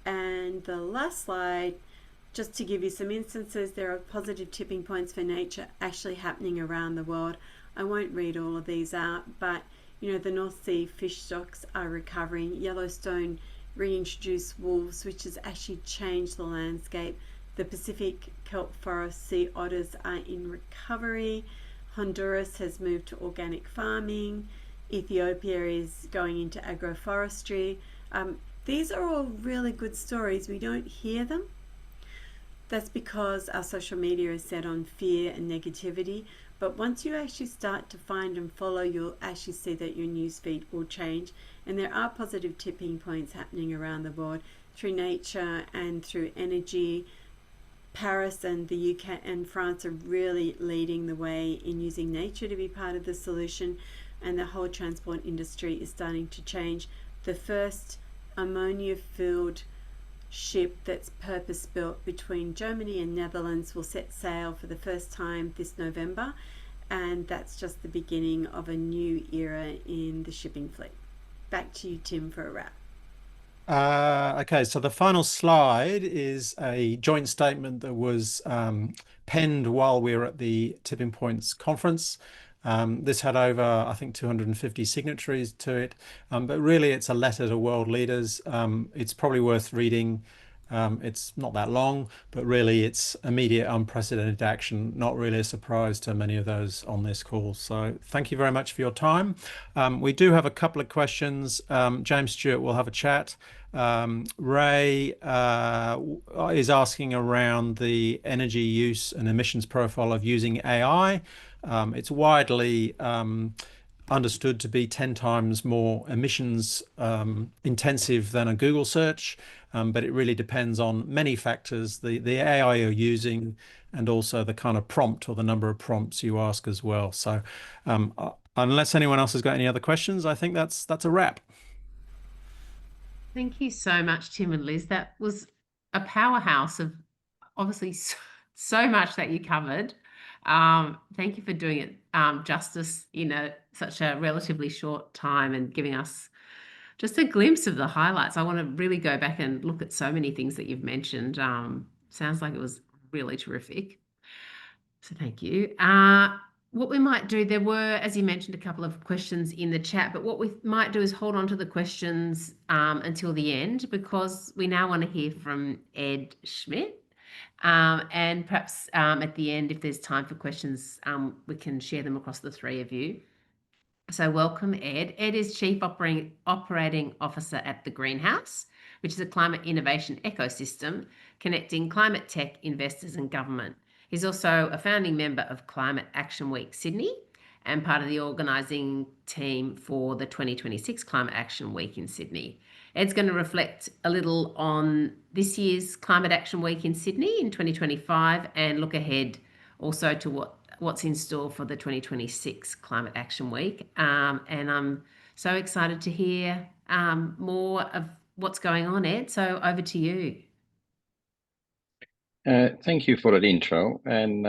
And the last slide, just to give you some instances, there are positive tipping points for nature actually happening around the world. I won't read all of these out, but you know, the North Sea fish stocks are recovering. Yellowstone reintroduced wolves, which has actually changed the landscape. The Pacific kelp forest sea otters are in recovery. Honduras has moved to organic farming. Ethiopia is going into agroforestry. These are all really good stories. We don't hear them. That's because our social media is set on fear and negativity. But once you actually start to find and follow, you'll actually see that your newsfeed will change. And there are positive tipping points happening around the world through nature and through energy. Paris and the UK and France are really leading the way in using nature to be part of the solution, and the whole transport industry is starting to change. The first ammonia-filled ship that's purpose-built between Germany and Netherlands will set sail for the first time this November, and that's just the beginning of a new era in the shipping fleet. Back to you, Tim, for a wrap. Okay, so the final slide is a joint statement that was penned while we were at the Tipping Points conference. This had over, I think, 250 signatories to it, but really it's a letter to world leaders. It's probably worth reading. It's not that long, but really it's immediate, unprecedented action, not really a surprise to many of those on this call. So thank you very much for your time. We do have a couple of questions. James Stewart will have a chat. Ray is asking around the energy use and emissions profile of using AI. It's widely understood to be 10 times more emissions intensive than a Google search, but it really depends on many factors, the AI you're using, and also the kind of prompt or the number of prompts you ask as well. So unless anyone else has got any other questions, I think that's a wrap. Thank you so much, Tim and Liz. That was a powerhouse of obviously so much that you covered. Thank you for doing it justice in such a relatively short time and giving us just a glimpse of the highlights. I want to really go back and look at so many things that you've mentioned. Sounds like it was really terrific. So thank you. What we might do, there were, as you mentioned, a couple of questions in the chat, but what we might do is hold on to the questions until the end, because we now want to hear from Ed Schmidt. And perhaps at the end, if there's time for questions, we can share them across the three of you. So welcome, Ed. Ed is Chief Operating Officer at The Greenhouse, which is a climate innovation ecosystem connecting climate tech, investors and government. He's also a founding member of Climate Action Week Sydney and part of the organising team for the 2026 Climate Action Week in Sydney. Ed's going to reflect a little on this year's Climate Action Week in Sydney in 2025 and look ahead also to what's in store for the 2026 Climate Action Week. And I'm so excited to hear more of what's going on, Ed. So over to you. Thank you for that intro, and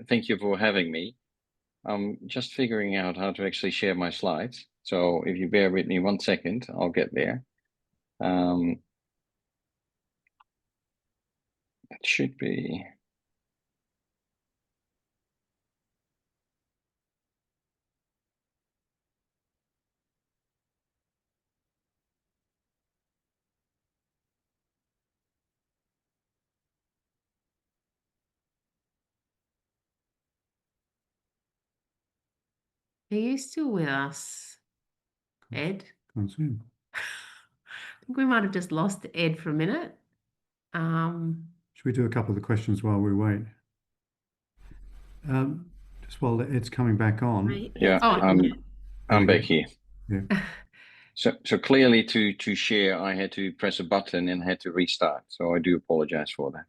thank you for having me. I'm just figuring out how to actually share my slides. So if you bear with me 1 second, I'll get there. It should be. Are you still with us, Ed? Can't see him. I think we might have just lost Ed for a minute. Should we do a couple of the questions while we wait? Just while Ed's coming back on. Right. Yeah, Oh. I'm back here. Yeah. So clearly to share, I had to press a button and had to restart. So I do apologize for that.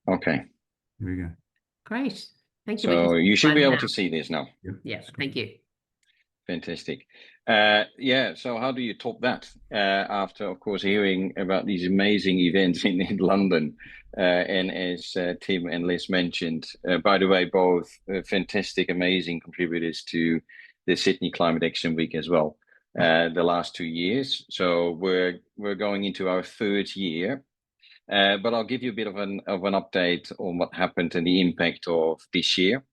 Okay. Here we go. Great. Thank you. So you should be able now. to see this now. Yep. Yeah, that's thank you. Fantastic. Yeah, so how do you top that after, of course, hearing about these amazing events in London? And as Tim and Liz mentioned, by the way, both fantastic, amazing contributors to the Sydney Climate Action Week as well, the last 2 years. So we're going into our 3rd year. But I'll give you a bit of an update on what happened and the impact of this year.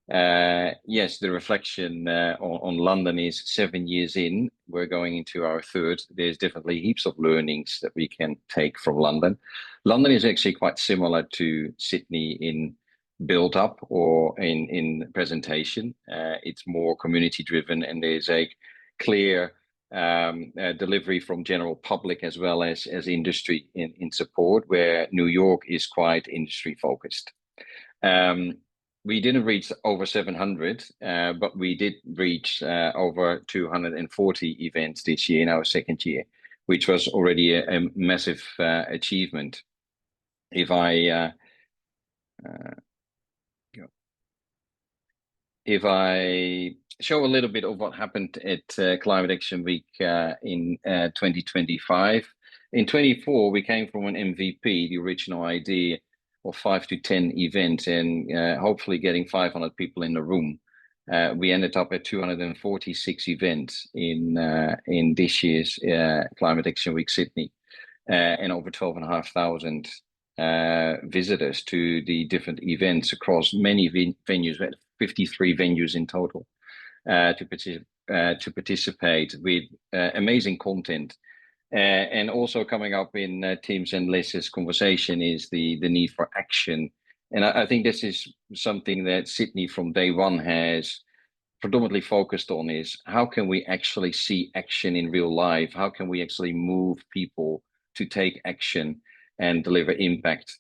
Yes, the reflection on London is 7 years in. We're going into our 3rd. There's definitely heaps of learnings that we can take from London. London is actually quite similar to Sydney in build up or in presentation. It's more community driven, and there's a clear delivery from general public as well as industry in support, where New York is quite industry focused. We didn't reach over 700, but we did reach over 240 events this year in our 2nd year, which was already a massive achievement. if I show a little bit of what happened at Climate Action Week in 2025. In 24, we came from an MVP, the original idea of 5 to 10 events, and hopefully getting 500 people in the room. We ended up at 246 events in this year's Climate Action Week Sydney, and over 12,500 visitors to the different events across many venues. We had 53 venues in total to participate with amazing content. And also coming up in Tim's and Liz's conversation is the need for action. And I think this is something that Sydney from day one has predominantly focused on, is how can we actually see action in real life? How can we actually move people to take action and deliver impact?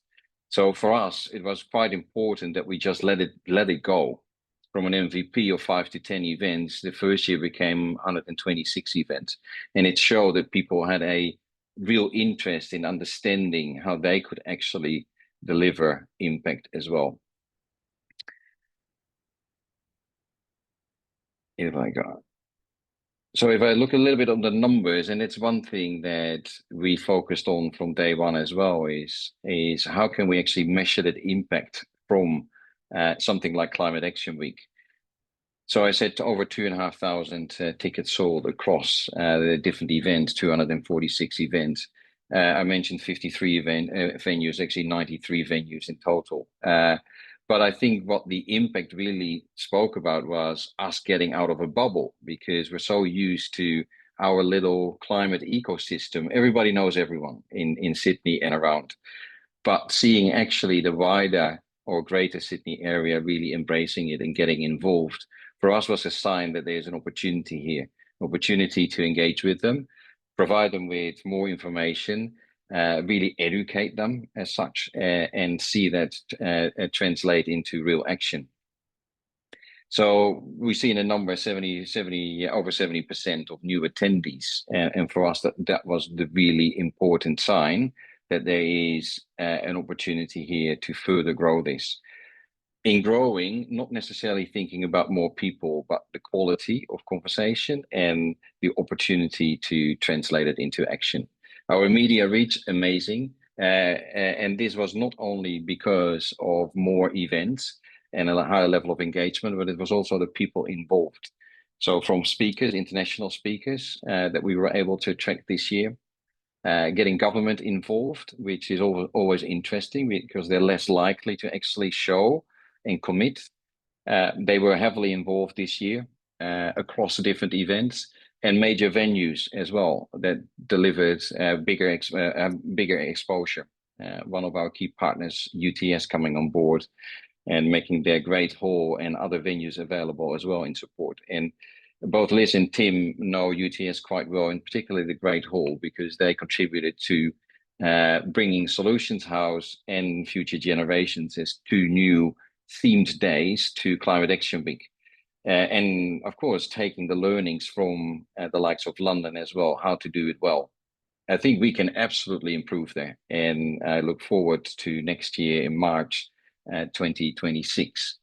So for us, it was quite important that we just let it go. From an MVP of 5 to 10 events, the first year became 126 events. And it showed that people had a real interest in understanding how they could actually deliver impact as well. If I look a little bit on the numbers, and it's one thing that we focused on from day one as well, is how can we actually measure that impact from something like Climate Action Week. So I said over 2,500 tickets sold across the different events, 246 events. I mentioned 53 venues, actually 93 venues in total. But I think what the impact really spoke about was us getting out of a bubble, because we're so used to our little climate ecosystem. Everybody knows everyone in Sydney and around. But seeing actually the wider or greater Sydney area really embracing it and getting involved, for us was a sign that there's an opportunity here, opportunity to engage with them, provide them with more information, really educate them as such, and see that translate into real action. So we see in a number over 70% of new attendees, and for us that was the really important sign that there is an opportunity here to further grow this. In growing, not necessarily thinking about more people, but the quality of conversation and the opportunity to translate it into action. Our media reach, amazing. And this was not only because of more events and a higher level of engagement, but it was also the people involved. So from speakers, international speakers that we were able to attract this year, getting government involved, which is always interesting because they're less likely to actually show and commit. They were heavily involved this year across the different events, and major venues as well that delivered bigger exposure. One of our key partners, UTS, coming on board and making their Great Hall and other venues available as well in support. And both Liz and Tim know UTS quite well, and particularly the Great Hall, because they contributed to bringing Solutions House and Future Generations as 2 new themed days to Climate Action Week. And of course, taking the learnings from the likes of London as well, how to do it well. I think we can absolutely improve there. And I look forward to next year in March 2026,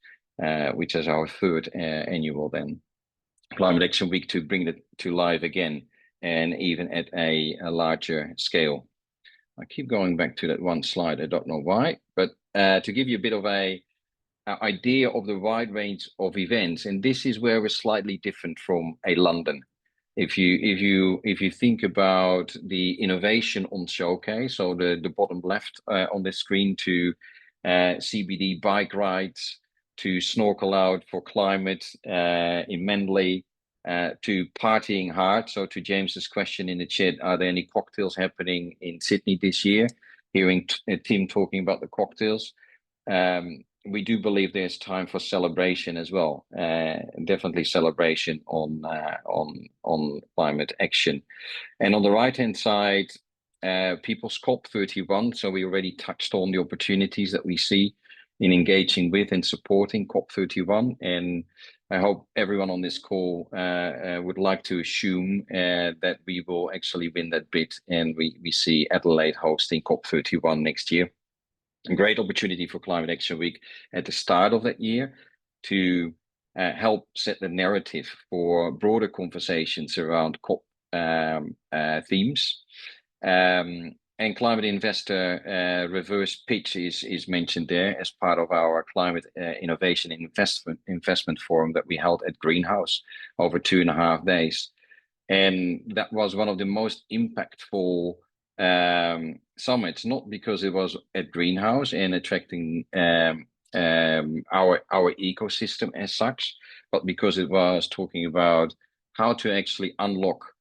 which is our 3rd annual then Climate Action Week, to bring it to life again, and even at a larger scale. I keep going back to that one slide. I don't know why, but to give you a bit of a idea of the wide range of events, and this is where we're slightly different from a London. If you think about the innovation on Showcase, so the bottom left on the screen, to CBD bike rides, to snorkel out for climate in Manly, to partying hard. So to James's question in the chat, are there any cocktails happening in Sydney this year? Hearing Tim talking about the cocktails. We do believe there's time for celebration as well. Definitely celebration on climate action. And on the right-hand side, People's COP31. So we already touched on the opportunities that we see in engaging with and supporting COP31. And I hope everyone on this call would like to assume that we will actually win that bid, and we see Adelaide hosting COP31 next year. A great opportunity for Climate Action Week at the start of that year to help set the narrative for broader conversations around COP themes. And Climate Investor Reverse Pitch is mentioned there as part of our Climate Innovation Investment Forum that we held at Greenhouse over 2.5 days. And that was one of the most impactful summits, not because it was at Greenhouse and attracting our ecosystem as such, but because it was talking about how to actually unlock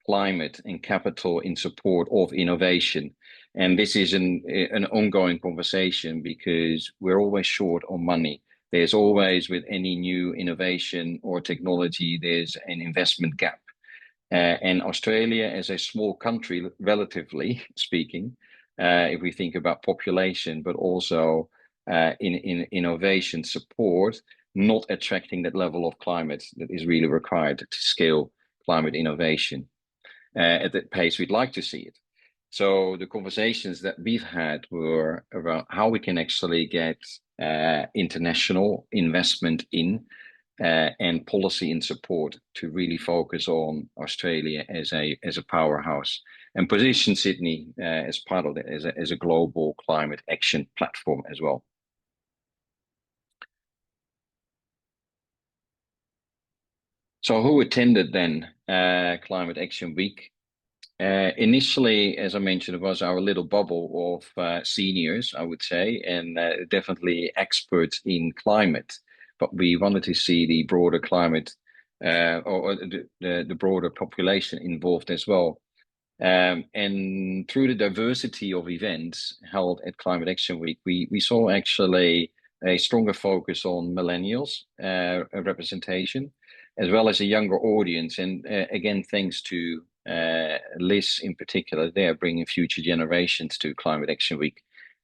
climate and capital in support of innovation. And this is an ongoing conversation because we're always short on money. There's always, with any new innovation or technology, there's an investment gap. And Australia, as a small country, relatively speaking, if we think about population, but also in innovation support, not attracting that level of climate that is really required to scale climate innovation at the pace we'd like to see it. So the conversations that we've had were around how we can actually get international investment in and policy in support to really focus on Australia as a powerhouse and position Sydney as part of it as a global climate action platform as well. So who attended then Climate Action Week? Initially, as I mentioned, it was our little bubble of seniors, I would say, and definitely experts in climate. But we wanted to see the broader climate or the broader population involved as well. And through the diversity of events held at Climate Action Week, we saw actually a stronger focus on millennials representation, as well as a younger audience. And again, thanks to Liz in particular, they're bringing future generations to Climate Action Week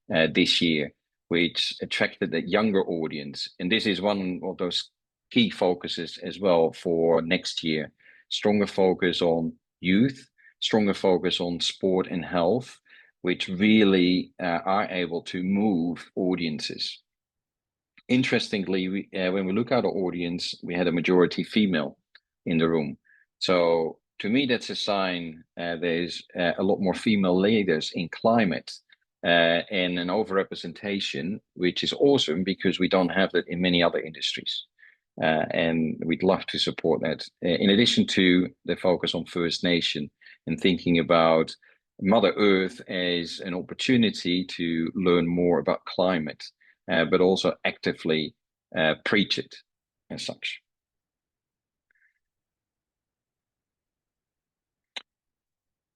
this year, which attracted a younger audience. And this is one of those key focuses as well for next year. Stronger focus on youth, stronger focus on sport and health, which really are able to move audiences. Interestingly, when we look at our audience, we had a majority female in the room. So to me, that's a sign there's a lot more female leaders in climate and an overrepresentation, which is awesome because we don't have that in many other industries. And we'd love to support that. In addition to the focus on First Nation and thinking about Mother Earth as an opportunity to learn more about climate, but also actively preach it as such.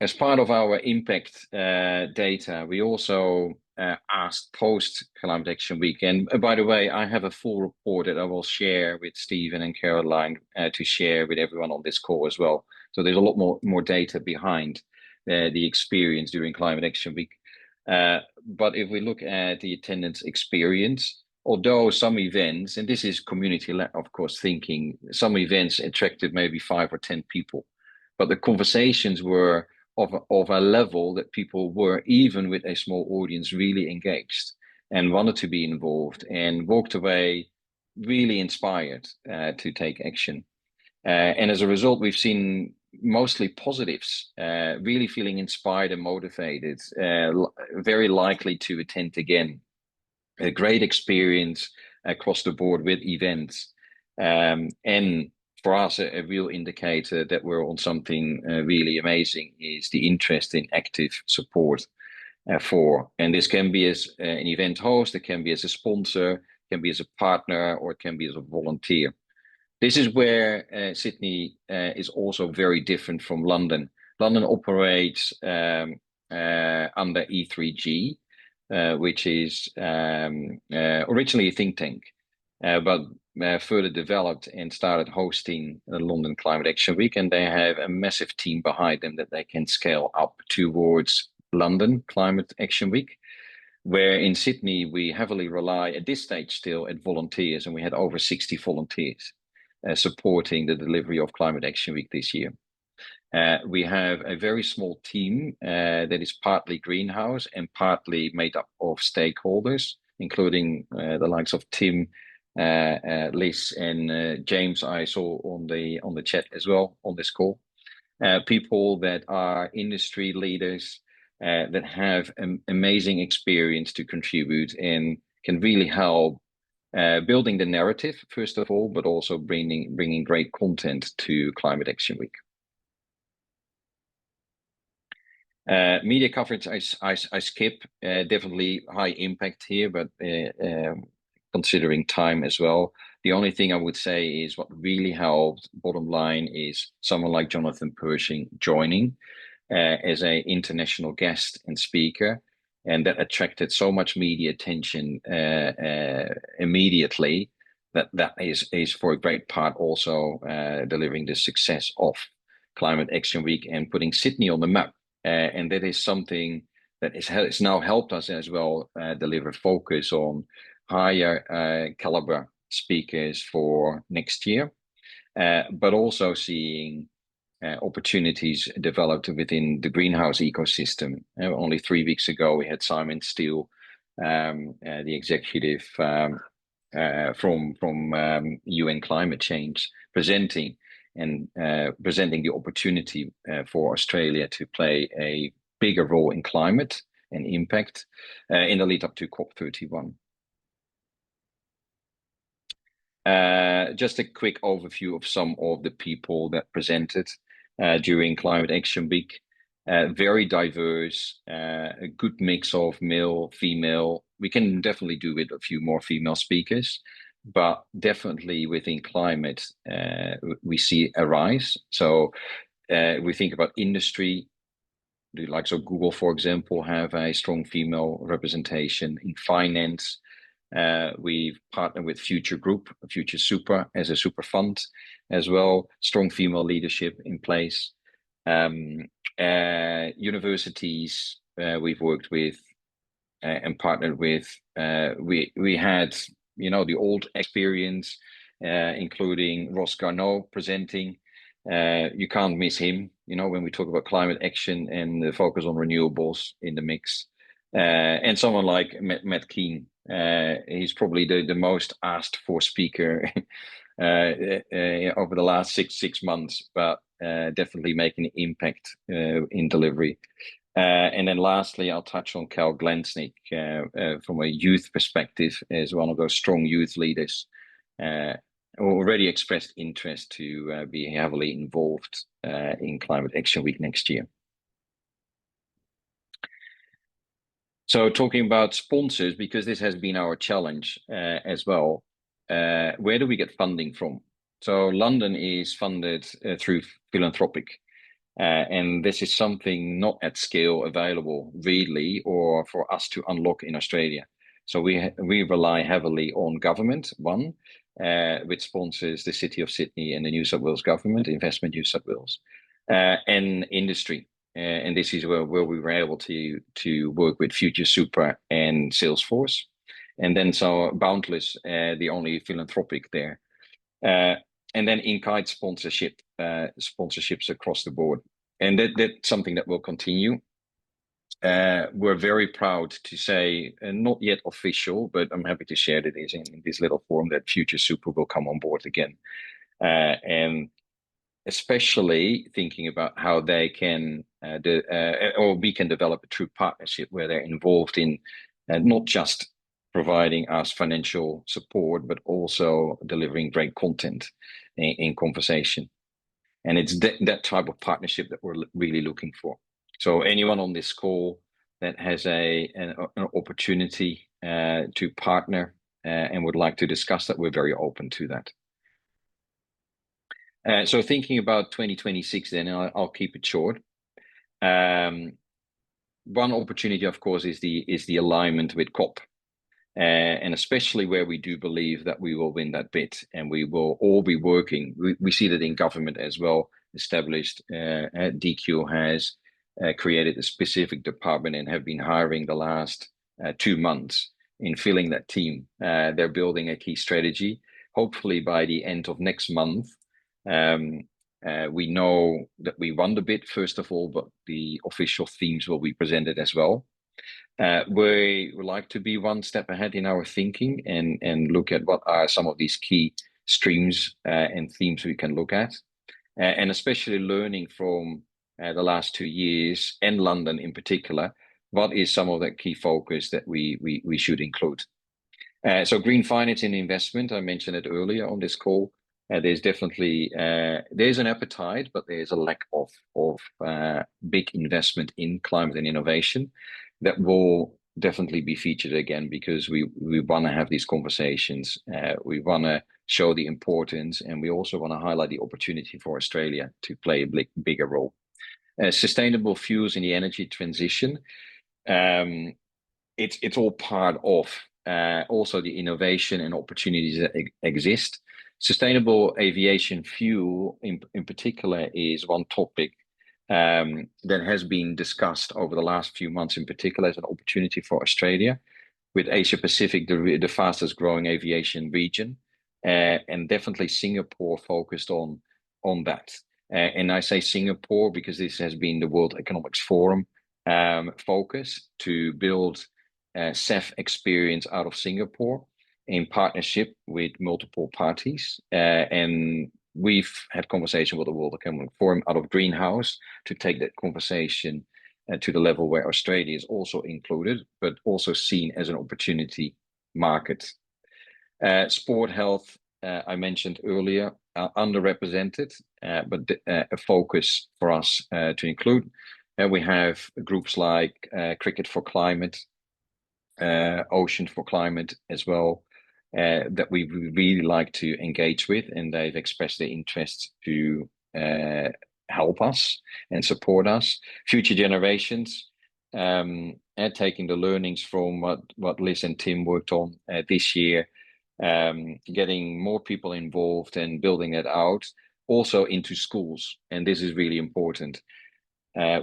As part of our impact data, we also asked post-Climate Action Week. And by the way, I have a full report that I will share with Stephen and Caroline to share with everyone on this call as well. So there's a lot more data behind the experience during Climate Action Week. But if we look at the attendance experience, although some events, and this is community-led, of course, thinking, some events attracted maybe 5 or 10 people, but the conversations were of a level that people were, even with a small audience, really engaged and wanted to be involved and walked away really inspired to take action. And as a result, we've seen mostly positives, really feeling inspired and motivated, very likely to attend again. A great experience across the board with events. And for us, a real indicator that we're on something really amazing is the interest in active support for. And this can be as an event host, it can be as a sponsor, it can be as a partner, or it can be as a volunteer. This is where Sydney is also very different from London. London operates under E3G, which is originally a think tank, but further developed and started hosting the London Climate Action Week, and they have a massive team behind them that they can scale up towards London Climate Action Week, where in Sydney we heavily rely at this stage still at volunteers, and we had over 60 volunteers supporting the delivery of Climate Action Week this year. We have a very small team that is partly Greenhouse and partly made up of stakeholders, including the likes of Tim Liz and James, I saw on the chat as well on this call. People that are industry leaders that have amazing experience to contribute and can really help building the narrative, first of all, but also bringing great content to Climate Action Week. Media coverage, I skip. Definitely high impact here, but considering time as well. The only thing I would say is what really helped, bottom line, is someone like Jonathan Pershing joining as an international guest and speaker, and that attracted so much media attention immediately that is for a great part also delivering the success of Climate Action Week and putting Sydney on the map. And that is something that has now helped us as well deliver focus on higher caliber speakers for next year, but also seeing opportunities developed within the greenhouse ecosystem. Only 3 weeks ago, we had Simon Steele, the executive from UN Climate Change, presenting the opportunity for Australia to play a bigger role in climate and impact in the lead up to COP31. Just a quick overview of some of the people that presented during Climate Action Week. Very diverse, a good mix of male, female. We can definitely do with a few more female speakers, but definitely within climate, we see a rise. So we think about industry, the likes of Google, for example, have a strong female representation. In finance, we've partnered with Future Group, Future Super as a super fund as well. Strong female leadership in place. Universities we've worked with and partnered with. We had, the old experience, including Ross Garnaut presenting. You can't miss him, when we talk about climate action and the focus on renewables in the mix. And someone like Matt Keane, he's probably the most asked for speaker over the last six months, but definitely making an impact in delivery. And then lastly, I'll touch on Cal Glensnick from a youth perspective as one of those strong youth leaders already expressed interest to be heavily involved in Climate Action Week next year. So talking about sponsors, because this has been our challenge as well, where do we get funding from? So London is funded through philanthropic, and this is something not at scale available really, or for us to unlock in Australia. So we rely heavily on government, which sponsors the City of Sydney and the New South Wales government, Investment New South Wales, and industry. And this is where we were able to work with Future Super and Salesforce. And then so Boundless, the only philanthropic there. And then in-kind sponsorships across the board. And that's something that will continue. We're very proud to say, not yet official, but I'm happy to share that is in this little forum that Future Super will come on board again. And especially thinking about how they can, or we can develop a true partnership where they're involved in not just providing us financial support, but also delivering great content in conversation. And it's that type of partnership that we're really looking for. So anyone on this call that has an opportunity to partner and would like to discuss that, we're very open to that. So thinking about 2026, then I'll keep it short. One opportunity, of course, is the alignment with COP, and especially where we do believe that we will win that bid, and we will all be working. We see that in government as well. Established DQ has created a specific department and have been hiring the last 2 months in filling that team. They're building a key strategy. Hopefully by the end of next month, we know that we won the bid, first of all, but the official themes will be presented as well. We would like to be one step ahead in our thinking and look at what are some of these key streams and themes we can look at, and especially learning from the last 2 years and London in particular, what is some of the key focus that we should include. So green finance and investment, I mentioned it earlier on this call. There's definitely there's an appetite, but there's a lack of big investment in climate and innovation that will definitely be featured again, because we want to have these conversations. We want to show the importance, and we also want to highlight the opportunity for Australia to play a bigger role. Sustainable fuels in the energy transition. It's all part of also the innovation and opportunities that exist. Sustainable aviation fuel in particular is one topic that has been discussed over the last few months, in particular as an opportunity for Australia, with Asia Pacific the fastest growing aviation region, and definitely Singapore focused on that. And I say Singapore because this has been the World Economics Forum focus to build SAF experience out of Singapore in partnership with multiple parties. And we've had conversation with the World Economic Forum out of Greenhouse to take that conversation to the level where Australia is also included, but also seen as an opportunity market. Sport health, I mentioned earlier, underrepresented, but a focus for us to include. We have groups like Cricket for Climate, Ocean for Climate as well, that we really like to engage with, and they've expressed their interest to help us and support us. Future generations, and taking the learnings from what Liz and Tim worked on this year, getting more people involved and building it out also into schools, and this is really important.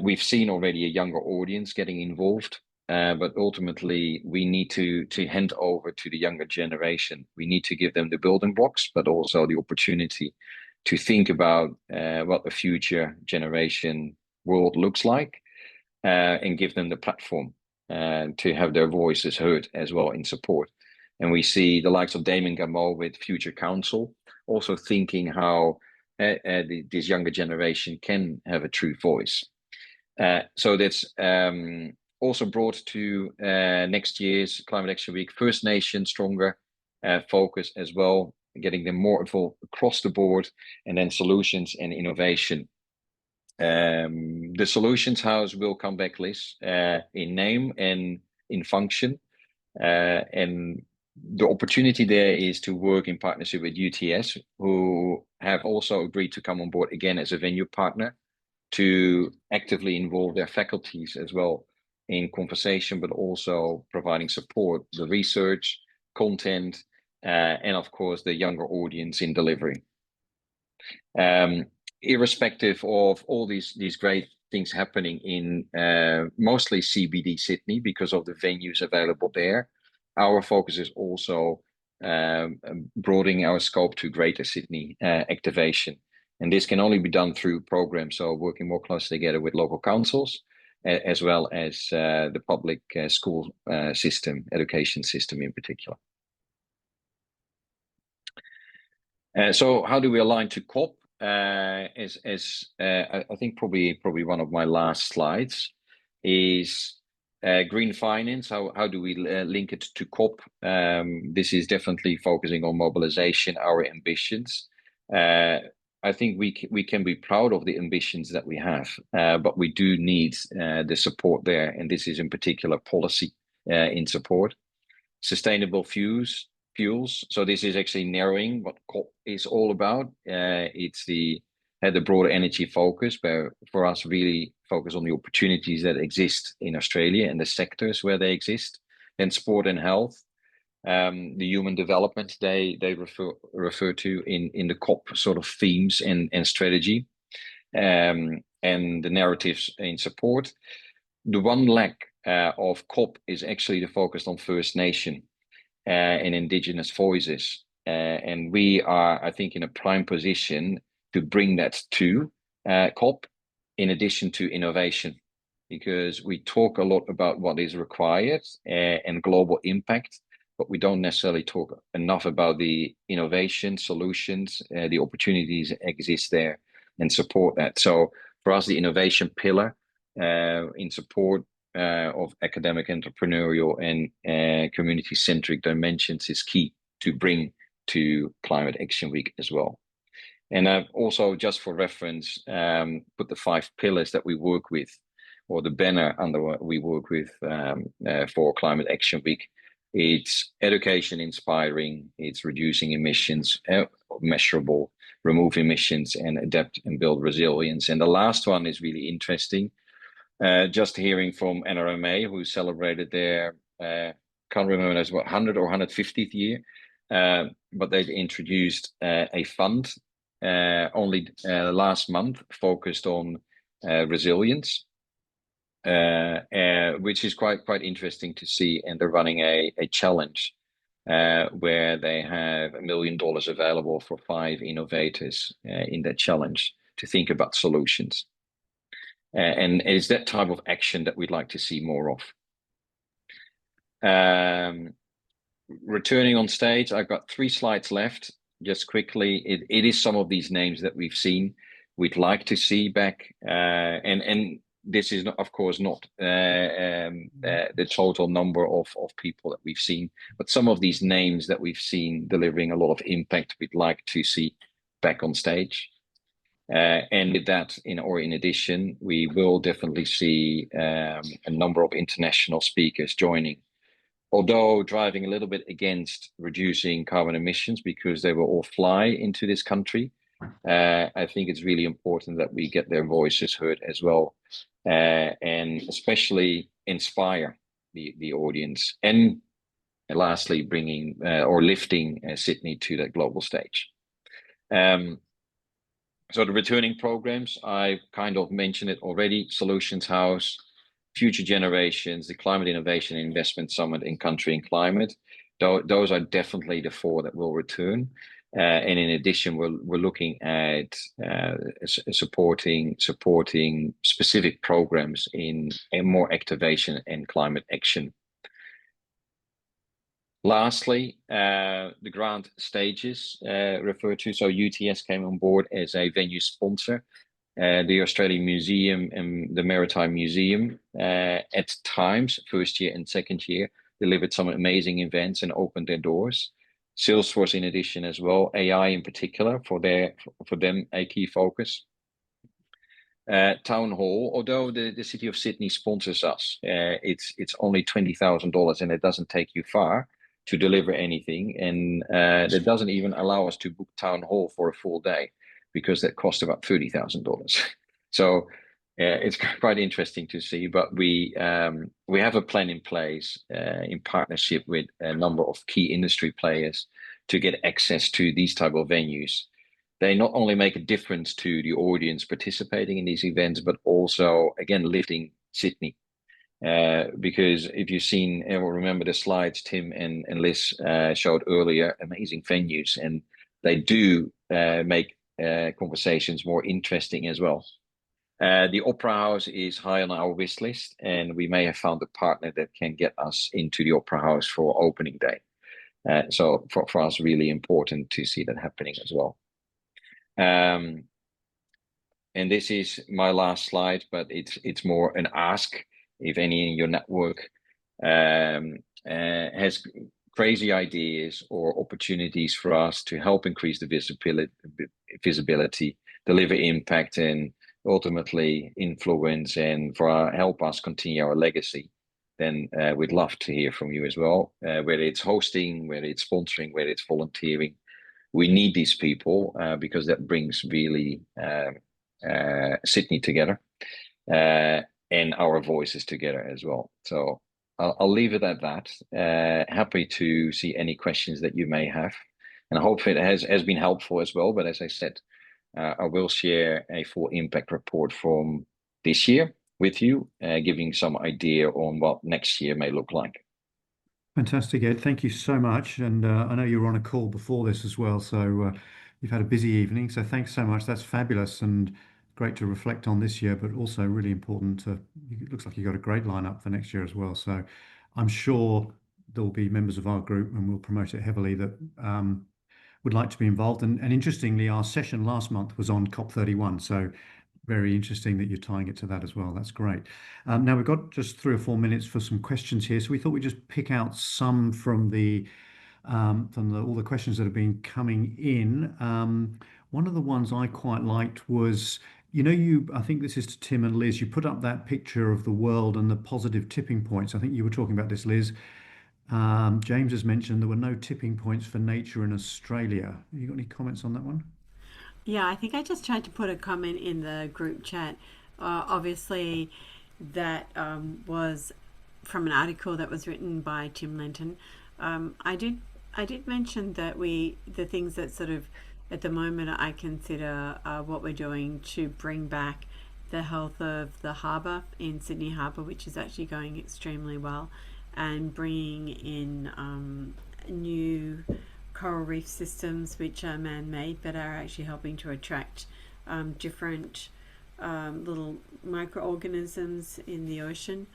We've seen already a younger audience getting involved, but ultimately we need to hand over to the younger generation. We need to give them the building blocks, but also the opportunity to think about what the future generation world looks like, and give them the platform to have their voices heard as well in support. And we see the likes of Damon Gameau with Future Council also thinking how this younger generation can have a true voice. So that's also brought to next year's Climate Action Week First Nation stronger focus as well, getting them more involved across the board, and then solutions and innovation. The Solutions House will come back, Liz, in name and in function, and the opportunity there is to work in partnership with UTS, who have also agreed to come on board again as a venue partner to actively involve their faculties as well in conversation, but also providing support, the research, content, and of course the younger audience in delivery. Irrespective of all these great things happening in mostly CBD Sydney because of the venues available there, our focus is also broadening our scope to Greater Sydney activation. And this can only be done through programs, so working more closely together with local councils, as well as the public school system, education system in particular. So how do we align to COP? I think probably one of my last slides is green finance. How do we link it to COP? This is definitely focusing on mobilization, our ambitions. I think we can be proud of the ambitions that we have, but we do need the support there, and this is in particular policy in support. Sustainable fuels. So this is actually narrowing what COP is all about. It's the broader energy focus, but for us really focus on the opportunities that exist in Australia and the sectors where they exist. Then sport and health. The human development they refer to in the COP sort of themes and strategy, and the narratives in support. The one lack of COP is actually the focus on First Nation and Indigenous voices, and we are, I think, in a prime position to bring that to COP in addition to innovation. because we talk a lot about what is required and global impact, but we don't necessarily talk enough about the innovation solutions, the opportunities that exist there, and support that. So for us, the innovation pillar in support of academic, entrepreneurial, and community-centric dimensions is key to bring to Climate Action Week as well. And I've also, just for reference, put the 5 pillars that we work with, or the banner under what we work with for Climate Action Week. It's education inspiring, it's reducing emissions, measurable, remove emissions, and adapt and build resilience. And the last one is really interesting. Just hearing from NRMA, who celebrated their, can't remember, that's what, 100 or 150th year, but they've introduced a fund only last month focused on resilience. Which is quite interesting to see, and they're running a challenge where they have $1 million available for 5 innovators in that challenge to think about solutions. And it's that type of action that we'd like to see more of. Returning on stage, I've got 3 slides left. Just quickly, it is some of these names that we've seen, we'd like to see back, and this is, of course, not the total number of people that we've seen, but some of these names that we've seen delivering a lot of impact, we'd like to see back on stage. And with that, in addition, we will definitely see a number of international speakers joining, although driving a little bit against reducing carbon emissions because they will all fly into this country. I think it's really important that we get their voices heard as well, and especially inspire the audience, and lastly, bringing or lifting Sydney to that global stage. So the returning programs, I kind of mentioned it already: Solutions House, Future Generations, the Climate Innovation and Investment Summit in Country and Climate. Those are definitely the 4 that will return. And in addition, we're looking at supporting specific programs in more activation and climate action. Lastly, the grant stages referred to. So UTS came on board as a venue sponsor. The Australian Museum and the Maritime Museum at times, first year and second year, delivered some amazing events and opened their doors. Salesforce in addition as well, AI in particular for them a key focus. Town Hall, although the City of Sydney sponsors us, it's only $20,000 and it doesn't take you far to deliver anything, and that doesn't even allow us to book Town Hall for a full day because that cost about $30,000. So it's quite interesting to see, but we have a plan in place in partnership with a number of key industry players to get access to these type of venues. They not only make a difference to the audience participating in these events, but also, again, lifting Sydney. Because if you've seen, or remember the slides Tim and Liz showed earlier, amazing venues, and they do make conversations more interesting as well. The Opera House is high on our wish list, and we may have found a partner that can get us into the Opera House for opening day. So for us, really important to see that happening as well. And this is my last slide, but it's more an ask. If any in your network has crazy ideas or opportunities for us to help increase the visibility, deliver impact, and ultimately influence, and help us continue our legacy, then we'd love to hear from you as well. Whether it's hosting, whether it's sponsoring, whether it's volunteering, we need these people because that brings really Sydney together and our voices together as well. So I'll leave it at that. Happy to see any questions that you may have, and I hope it has been helpful as well. But as I said, I will share a full impact report from this year with you, giving some idea on what next year may look like. Fantastic, Ed. Thank you so much. And I know you were on a call before this as well, so you've had a busy evening. So thanks so much. That's fabulous. And great to reflect on this year, but also really important to, it looks like you've got a great lineup for next year as well. So I'm sure there will be members of our group, and we'll promote it heavily, that would like to be involved. And interestingly, our session last month was on COP31. So very interesting that you're tying it to that as well. That's great. Now we've got just 3 or 4 minutes for some questions here. So we thought we'd just pick out some from all the questions that have been coming in. One of the ones I quite liked was, I think this is to Tim and Liz, you put up that picture of the world and the positive tipping points. I think you were talking about this, Liz. James has mentioned there were no tipping points for nature in Australia. Have you got any comments on that one? Yeah, I think I just tried to put a comment in the group chat. Obviously, that was from an article that was written by Tim Lenton. I did mention that the things that sort of at the moment I consider what we're doing to bring back the health of the harbour in Sydney Harbour, which is actually going extremely well, and bringing in new coral reef systems which are man-made but are actually helping to attract different little microorganisms in the ocean.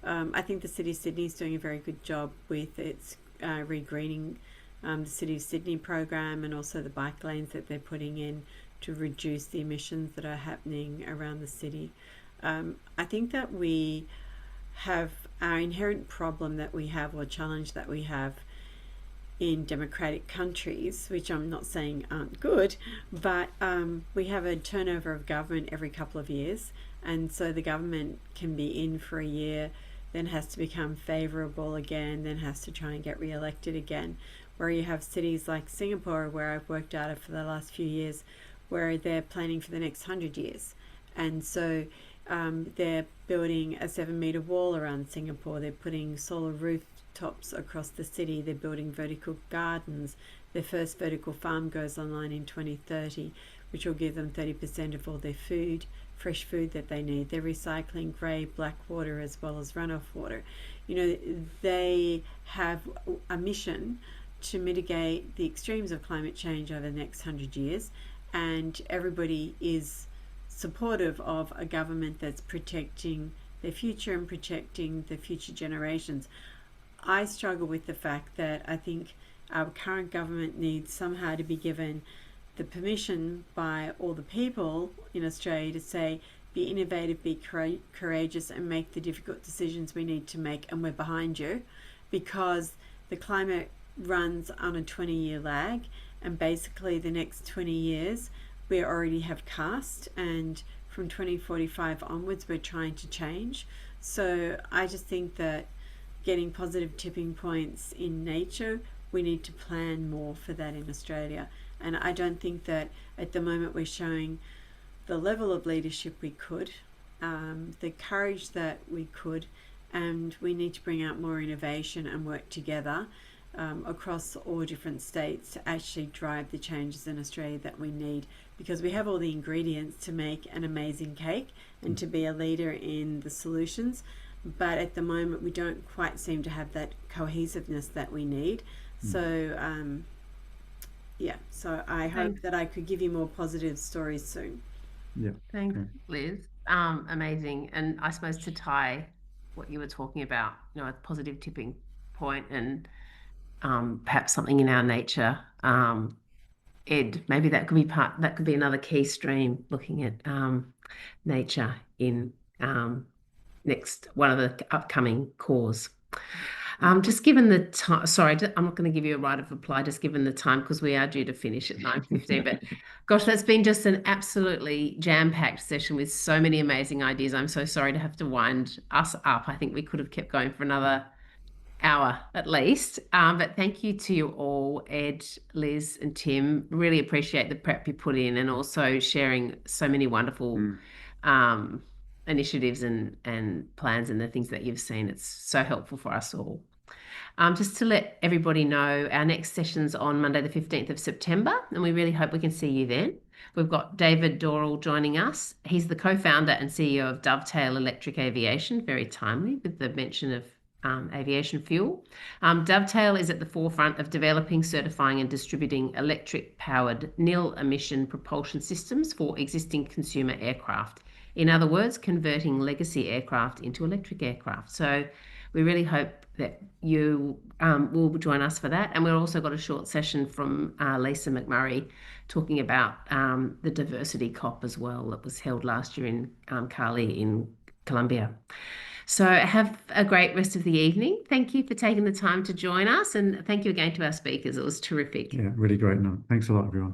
I think the City of Sydney is doing a very good job with its regreening the City of Sydney program, and also the bike lanes that they're putting in to reduce the emissions that are happening around the city. I think that we have our inherent problem that we have, or challenge that we have in democratic countries, which I'm not saying aren't good, but we have a turnover of government every couple of years, and so the government can be in for a year, then has to become favourable again, then has to try and get re-elected again. Where you have cities like Singapore, where I've worked out of for the last few years, where they're planning for the next 100 years, and so they're building a 7-metre wall around Singapore. They're putting solar rooftops across the city. They're building vertical gardens. Their first vertical farm goes online in 2030, which will give them 30% of all their food, fresh food that they need. They're recycling grey, black water as well as runoff water. They have a mission to mitigate the extremes of climate change over the next 100 years, and everybody is supportive of a government that's protecting their future and protecting the future generations. I struggle with the fact that I think our current government needs somehow to be given the permission by all the people in Australia to say, be innovative, be courageous, and make the difficult decisions we need to make, and we're behind you, because the climate runs on a 20-year lag, and basically the next 20 years we already have cast, and from 2045 onwards we're trying to change. So I just think that getting positive tipping points in nature, we need to plan more for that in Australia, and I don't think that at the moment we're showing the level of leadership we could, the courage that we could, and we need to bring out more innovation and work together across all different states to actually drive the changes in Australia that we need, because we have all the ingredients to make an amazing cake and to be a leader in the solutions, but at the moment we don't quite seem to have that cohesiveness that we need. So so I hope that I could give you more positive stories soon. Yeah. Thanks, Liz. Amazing. And I suppose to tie what you were talking about, a positive tipping point and perhaps something in our nature, Ed, maybe that could be another key stream, looking at nature in one of the upcoming cores. Just given the time, sorry, I'm not going to give you a right of reply, just given the time, because we are due to finish at 9:15. But gosh, that's been just an absolutely jam-packed session with so many amazing ideas. I'm so sorry to have to wind us up. I think we could have kept going for another hour at least. But thank you to you all, Ed, Liz, and Tim. Really appreciate the prep you put in, and also sharing so many wonderful initiatives and plans and the things that you've seen. It's so helpful for us all. Just to let everybody know, our next session's on Monday the 15th of September, and we really hope we can see you then. We've got David Dorrell joining us. He's the co-founder and CEO of Dovetail Electric Aviation, very timely with the mention of aviation fuel. Dovetail is at the forefront of developing, certifying and distributing electric-powered nil-emission propulsion systems for existing consumer aircraft. In other words, converting legacy aircraft into electric aircraft. So we really hope that you will join us for that. And we've also got a short session from Lisa McMurray talking about the diversity COP as well that was held last year in Cali in Colombia. So have a great rest of the evening. Thank you for taking the time to join us, and thank you again to our speakers. It was terrific. Yeah, really great. No, thanks a lot, everyone.